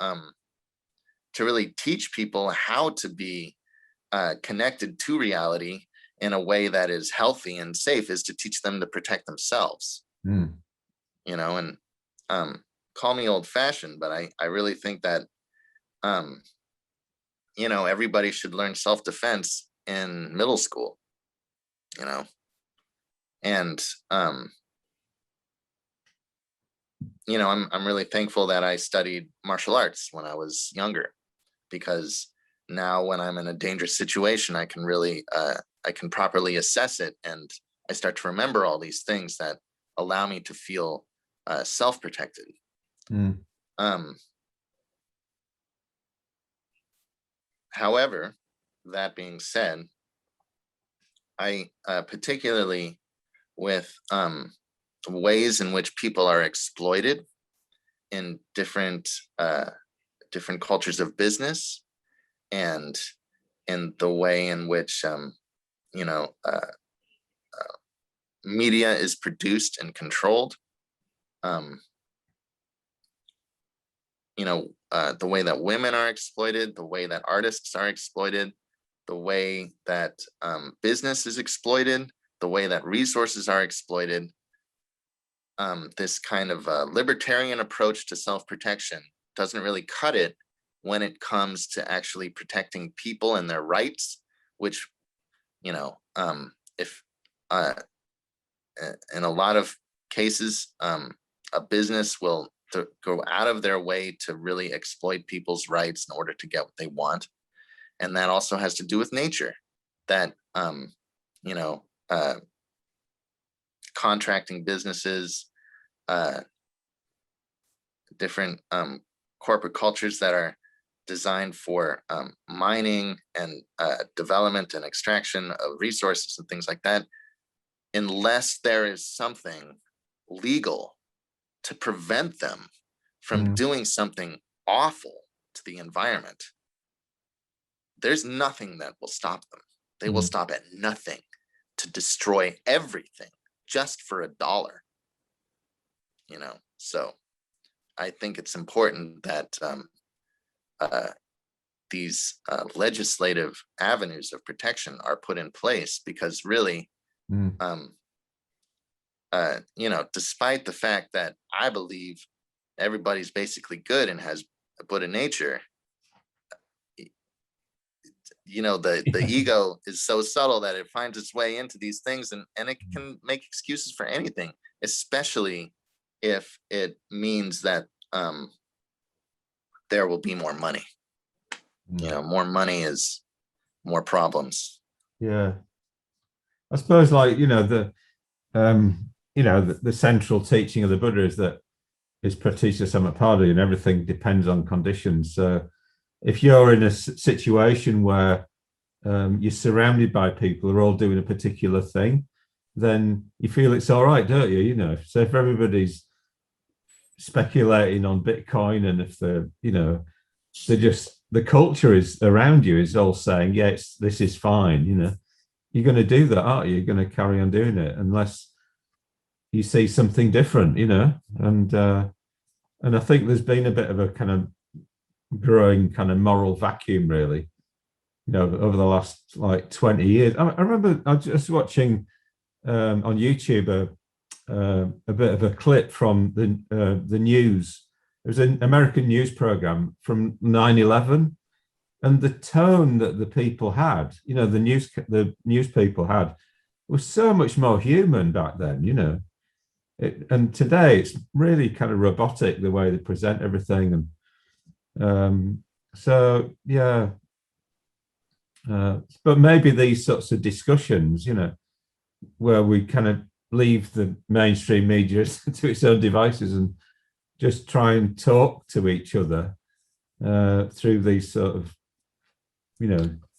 Speaker 2: really teach people how to be connected to reality in a way that is healthy and safe is to teach them to protect themselves. And call me old-fashioned, but I really think that everybody should learn self-defense in middle school, and I'm really thankful that I studied martial arts when I was younger, because now when I'm in a dangerous situation, I can really I can properly assess it, and I start to remember all these things that allow me to feel self-protected. However, that being said, I particularly with ways in which people are exploited in different cultures of business, and in the way in which media is produced and controlled. The way that women are exploited, the way that artists are exploited, the way that business is exploited, the way that resources are exploited. This kind of libertarian approach to self-protection doesn't really cut it when it comes to actually protecting people and their rights, which, if in a lot of cases, a business will go out of their way to really exploit people's rights in order to get what they want. And that also has to do with nature, that, contracting businesses, different corporate cultures that are designed for mining and development and extraction of resources and things like that, unless there is something legal to prevent them from doing something awful to the environment, there's nothing that will stop them. They will stop at nothing to destroy everything just for $1. So I think it's important that these legislative avenues of protection are put in place, because really, despite the fact that I believe everybody's basically good and has a Buddha nature, the ego is so subtle that it finds its way into these things, and it can make excuses for anything. especially if it means that there will be more money. You know, more money is more problems.
Speaker 3: Yeah, I suppose, like, the central teaching of the Buddha is that is pratisya samappada, and everything depends on conditions. So if you're in a situation where you're surrounded by people who are all doing a particular thing, then you feel it's all right, don't you? You know, so if everybody's speculating on Bitcoin, and if the culture is around you is all saying, yeah, this is fine, you're going to do that, aren't you? You're going to carry on doing it unless you see something different, and I think there's been a bit of a kind of growing kind of moral vacuum, really, over the last like 20 years. I remember I was just watching on YouTube a bit of a clip from the news. It was an American news program from 9/11, and the tone that the people had, the news people had, was so much more human back then. And today it's really kind of robotic the way they present everything, and so yeah. But maybe these sorts of discussions, where we kind of leave the mainstream media to its own devices and just try and talk to each other through these sort of,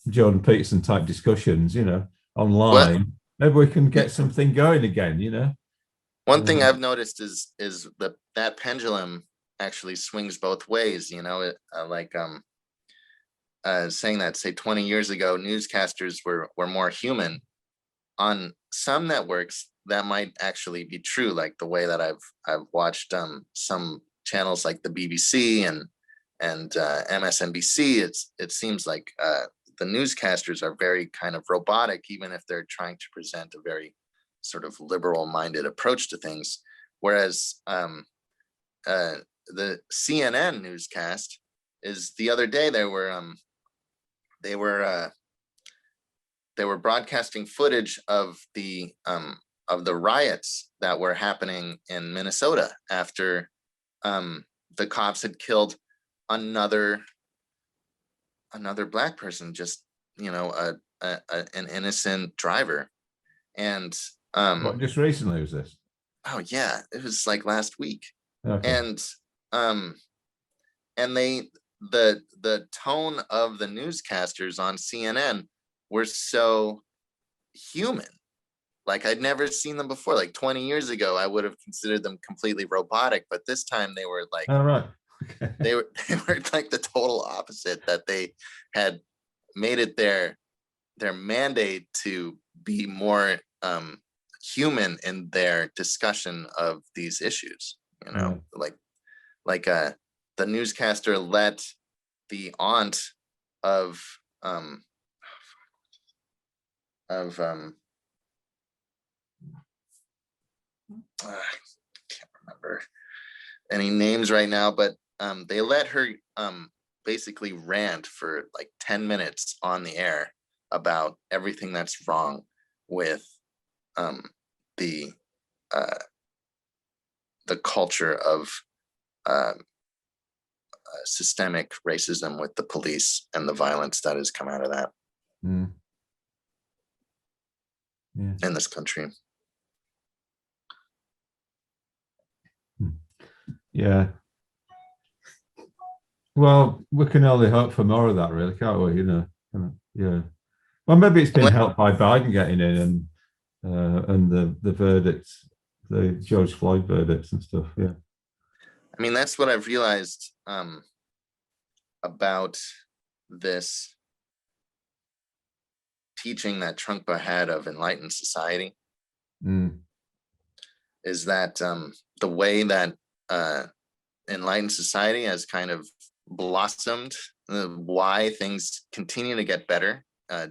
Speaker 3: Jordan Peterson type discussions, online. Well, maybe we can get something going again,
Speaker 2: One thing I've noticed is that pendulum actually swings both ways, saying that, say, 20 years ago, newscasters were more human. On some networks, that might actually be true, like the way that I've watched some channels like the BBC and MSNBC. It seems like the newscasters are very kind of robotic, even if they're trying to present a very sort of liberal-minded approach to things. Whereas the CNN newscast is, the other day they were broadcasting footage of the riots that were happening in Minnesota after the cops had killed another black person, just an innocent driver. And
Speaker 3: what, just recently was this?
Speaker 2: Oh yeah, it was like last week.
Speaker 3: Okay.
Speaker 2: And the tone of the newscasters on CNN were so human. Like, I'd never seen them before. Like 20 years ago, I would have considered them completely robotic, but this time they were like,
Speaker 3: oh, right.
Speaker 2: they were like the total opposite, that they had made it their mandate to be more human in their discussion of these issues. Like the newscaster let the aunt of I can't remember any names right now, but they let her basically rant for like 10 minutes on the air about everything that's wrong with the culture of systemic racism with the police and the violence that has come out of that in this country.
Speaker 3: Yeah. Well, we can only hope for more of that, really, can't we? Yeah. Well, maybe it's been helped by Biden getting in and the verdicts, the George Floyd verdicts and stuff. Yeah.
Speaker 2: I mean, that's what I've realized about this teaching that Trungpa had of enlightened society, is that the way that enlightened society has kind of blossomed, why things continue to get better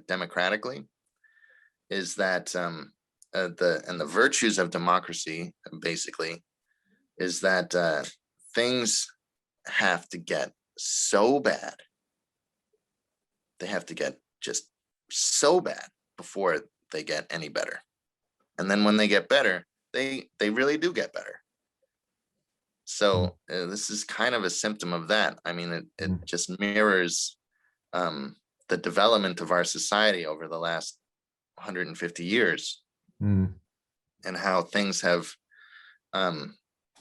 Speaker 2: democratically, is that the virtues of democracy, basically, is that things have to get so bad. They have to get just so bad before they get any better. And then when they get better, they really do get better. So this is kind of a symptom of that. I mean, it just mirrors the development of our society over the last 150 years, and how things have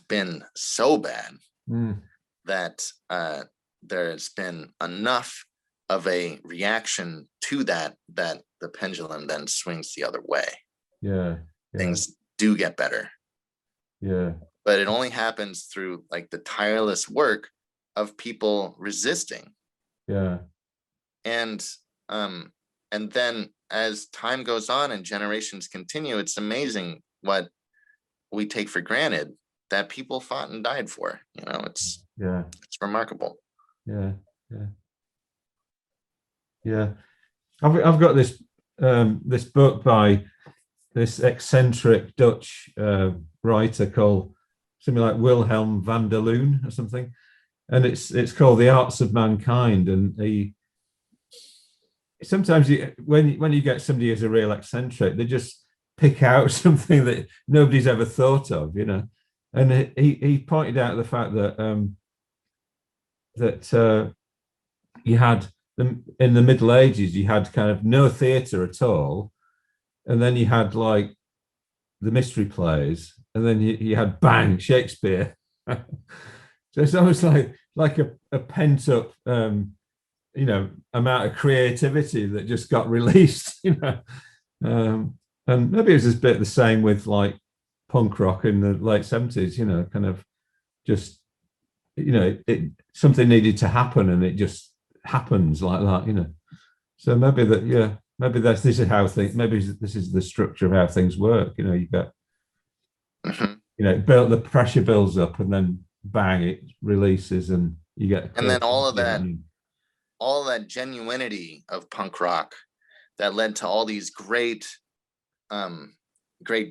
Speaker 2: been so bad that there's been enough of a reaction to that the pendulum then swings the other way.
Speaker 3: Yeah.
Speaker 2: Things do get better.
Speaker 3: Yeah.
Speaker 2: But it only happens through like the tireless work of people resisting.
Speaker 3: Yeah.
Speaker 2: And then as time goes on and generations continue, it's amazing what we take for granted that people fought and died for. You know, it's remarkable.
Speaker 3: Yeah. I've got this this book by this eccentric Dutch writer called something like Wilhelm van der Loon or something, and it's called The Arts of Mankind. And sometimes when you get somebody who's a real eccentric, they just pick out something that nobody's ever thought of, you know. And he pointed out the fact that you had in the Middle Ages, you had kind of no theatre at all, and then you had like the mystery plays, and then you had bang Shakespeare. So it's almost like a pent up amount of creativity that just got released, you know. And maybe it was a bit the same with like punk rock in the late 70s, you know, kind of just, you know, something needed to happen and it just happens like that, you know. So maybe this is how things, maybe this is the structure of how things work, you know. You get, you know, the pressure builds up and then bang, it releases and you get,
Speaker 2: and then all of that genuinity of punk rock that led to all these great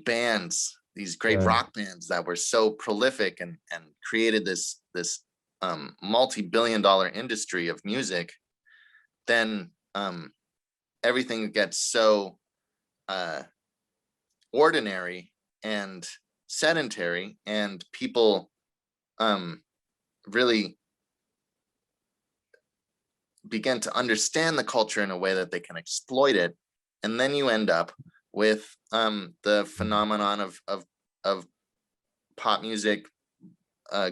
Speaker 2: bands, these great rock bands that were so prolific and created this multi-billion-dollar industry of music. Then everything gets so ordinary and sedentary, and people really begin to understand the culture in a way that they can exploit it. And then you end up with the phenomenon of pop music,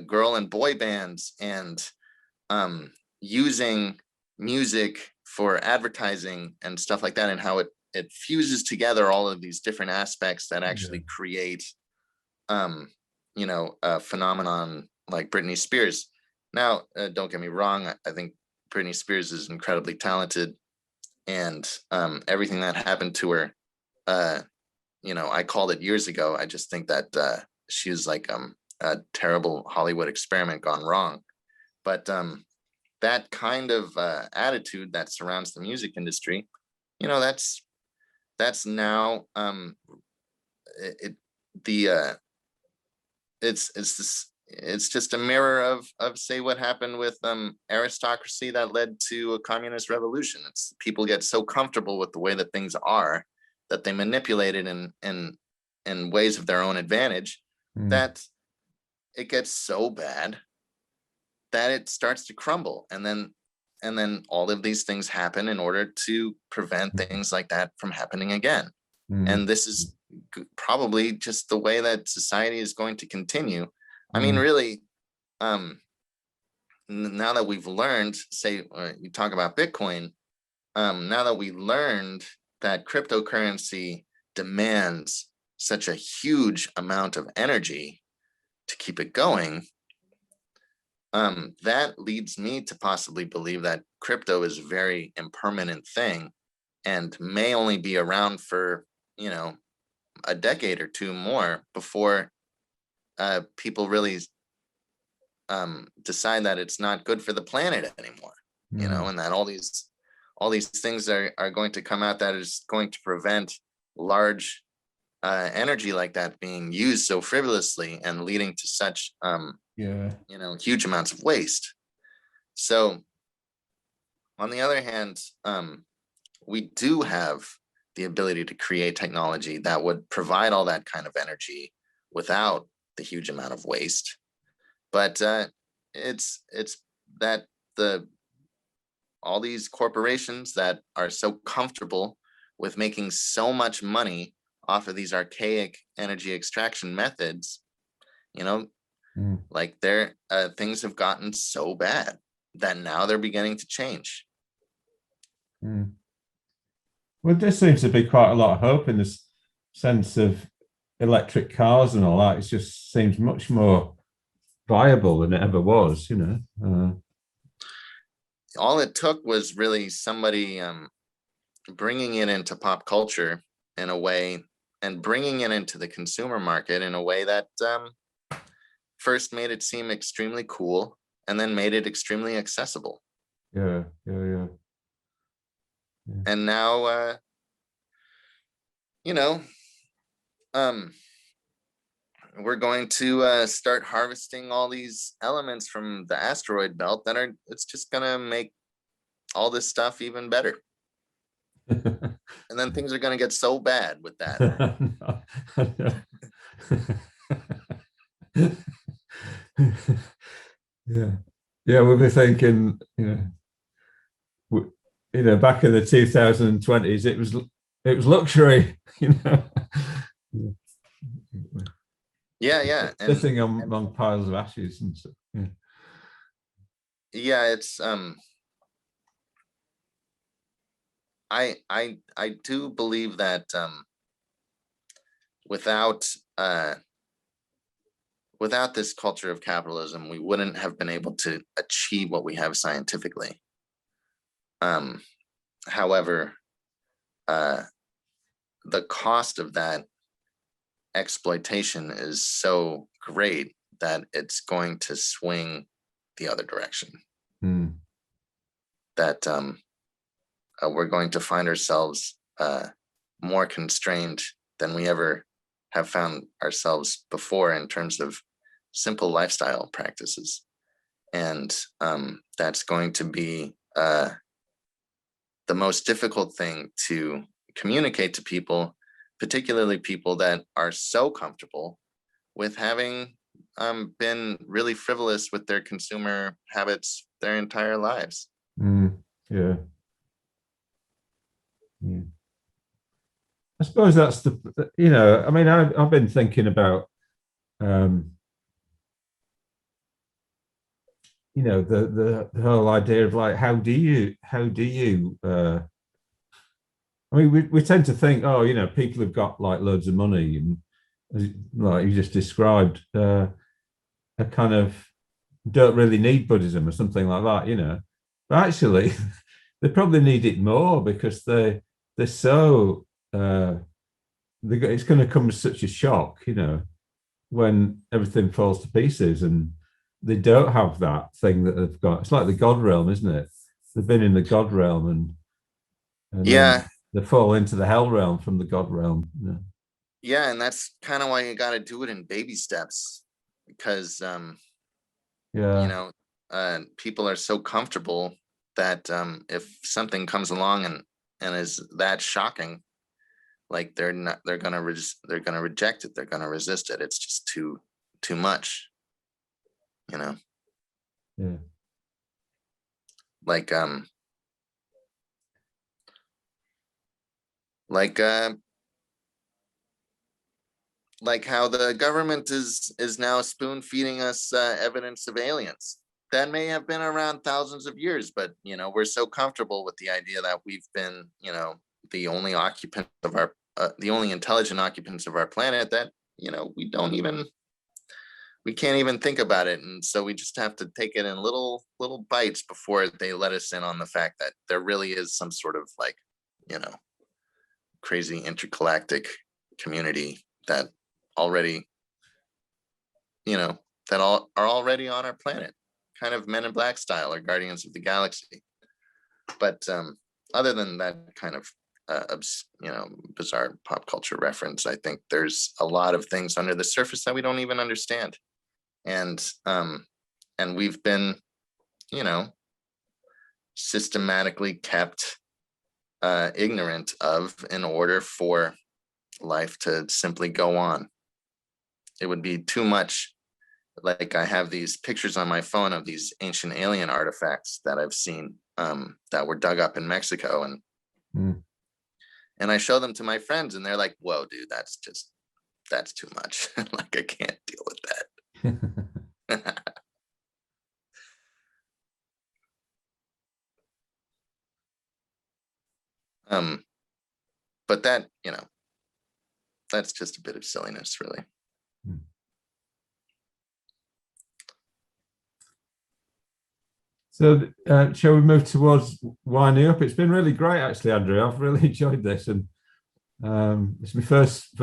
Speaker 2: girl and boy bands, and using music for advertising and stuff like that, and how it fuses together all of these different aspects that actually create a phenomenon like Britney Spears. Now, don't get me wrong, I think Britney Spears is incredibly talented, and everything that happened to her, I called it years ago. I just think that she's like a terrible Hollywood experiment gone wrong. But that kind of attitude that surrounds the music industry, you know, that's now it's just a mirror of say what happened with aristocracy that led to a communist revolution. It's people get so comfortable with the way that things are that they manipulate it in ways of their own advantage, that it gets so bad that it starts to crumble. And then all of these things happen in order to prevent things like that from happening again. And this is probably just the way that society is going to continue. I mean, really, now that we've learned, say, you talk about Bitcoin, now that we learned that cryptocurrency demands such a huge amount of energy to keep it going, that leads me to possibly believe that crypto is a very impermanent thing and may only be around for, a decade or two more before people really decide that it's not good for the planet anymore, and that all these things are going to come out that is going to prevent large energy like that being used so frivolously and leading to such huge amounts of waste. So on the other hand, we do have the ability to create technology that would provide all that kind of energy without the huge amount of waste. But it's that all these corporations that are so comfortable with making so much money off of these archaic energy extraction methods, like their things have gotten so bad that now they're beginning to change.
Speaker 3: Well, there seems to be quite a lot of hope in this sense of electric cars and all that. It just seems much more viable than it ever was,
Speaker 2: All it took was really somebody bringing it into pop culture in a way, and bringing it into the consumer market in a way that first made it seem extremely cool and then made it extremely accessible.
Speaker 3: Yeah.
Speaker 2: And now, we're going to start harvesting all these elements from the asteroid belt it's just going to make all this stuff even better. And then things are going to get so bad with that.
Speaker 3: Yeah, we'll be thinking, back in the 2020s, it was luxury,
Speaker 2: Yeah.
Speaker 3: Sitting among piles of ashes and stuff.
Speaker 2: Yeah, it's I do believe that without this culture of capitalism, we wouldn't have been able to achieve what we have scientifically. However, the cost of that exploitation is so great that it's going to swing the other direction. That we're going to find ourselves more constrained than we ever have found ourselves before in terms of simple lifestyle practices. And that's going to be the most difficult thing to communicate to people, particularly people that are so comfortable with having been really frivolous with their consumer habits their entire lives.
Speaker 3: Yeah. I suppose that's I've been thinking about, the whole idea of like, how do you we tend to think, people have got like loads of money, and like you just described, a kind of don't really need Buddhism or something like that, but actually they probably need it more, because they're so it's going to come as such a shock, when everything falls to pieces and they don't have that thing that they've got. It's like the God realm, isn't it? They've been in the God realm, and
Speaker 2: yeah,
Speaker 3: they fall into the hell realm from the God realm.
Speaker 2: Yeah, and that's kind of why you got to do it in baby steps, because people are so comfortable that if something comes along and is that shocking, like they're gonna reject it, they're gonna resist it. It's just too much,
Speaker 3: Yeah.
Speaker 2: Like how the government is now spoon feeding us evidence of aliens that may have been around thousands of years, but we're so comfortable with the idea that we've been the only occupants of our the only intelligent occupants of our planet that we can't even think about it, and so we just have to take it in little bites before they let us in on the fact that there really is some sort of like crazy intergalactic community that already that are already on our planet, kind of Men in Black style or Guardians of the Galaxy. But other than that kind of bizarre pop culture reference, I think there's a lot of things under the surface that we don't even understand, and we've been systematically kept ignorant of in order for life to simply go on. it would be too much. Like I have these pictures on my phone of these ancient alien artifacts that I've seen that were dug up in Mexico, and I show them to my friends, and they're like, "Whoa, dude, that's too much. Like I can't deal with that." But that, that's just a bit of silliness, really.
Speaker 3: So shall we move towards winding up? It's been really great, actually, Andrew. I've really enjoyed this, and it's my first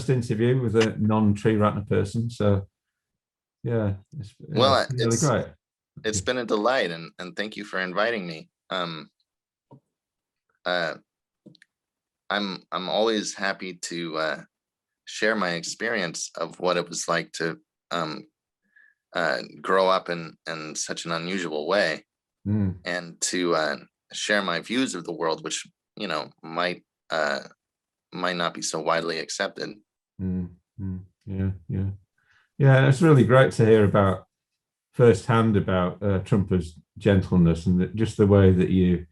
Speaker 3: interview with a non-tree ratner person. So yeah, it's really great.
Speaker 2: It's been a delight, and thank you for inviting me. I'm always happy to share my experience of what it was like to grow up in such an unusual way, and to share my views of the world, which might not be so widely accepted.
Speaker 3: Yeah. It's really great to hear about firsthand about Trumpa's gentleness and just the way that you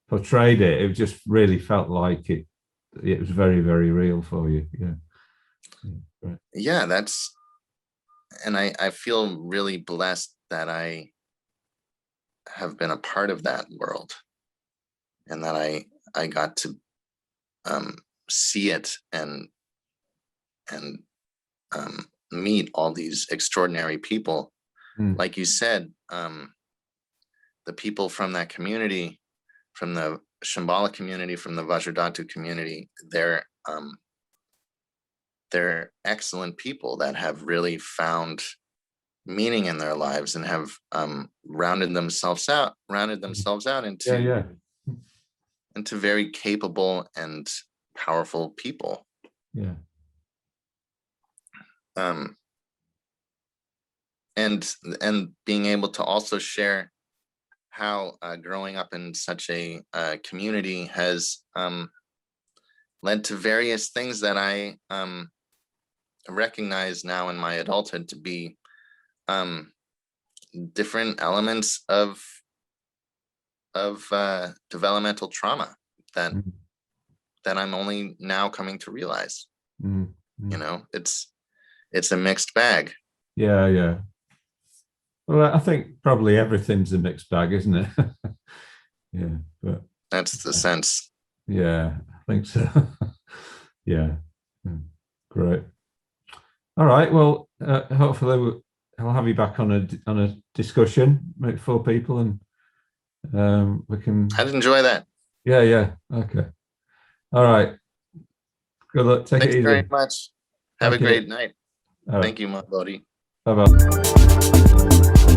Speaker 3: portrayed it. It just really felt like it was very, very real for you. Right.
Speaker 2: Yeah, and I feel really blessed that I have been a part of that world, and that I got to see it and meet all these extraordinary people. Like you said, the people from that community, from the Shambala community, from the Vajradhatu community, they're excellent people that have really found meaning in their lives and have rounded themselves out into into very capable and powerful people. And being able to also share how growing up in such a community has led to various things that I recognize now in my adulthood to be different elements of developmental trauma that I'm only now coming to realize. It's a mixed bag.
Speaker 3: Yeah. Well, I think probably everything's a mixed bag, isn't it? Yeah, but
Speaker 2: that's the sense.
Speaker 3: Yeah, I think so. Yeah, great. All right. Well, hopefully I'll have you back on a discussion, maybe 4 people, and we can.
Speaker 2: I'd enjoy that.
Speaker 3: Yeah. Okay. All right. Good luck. Take it easy.
Speaker 2: Thanks very much. Have a great night. Thank you, my buddy.
Speaker 3: Bye-bye.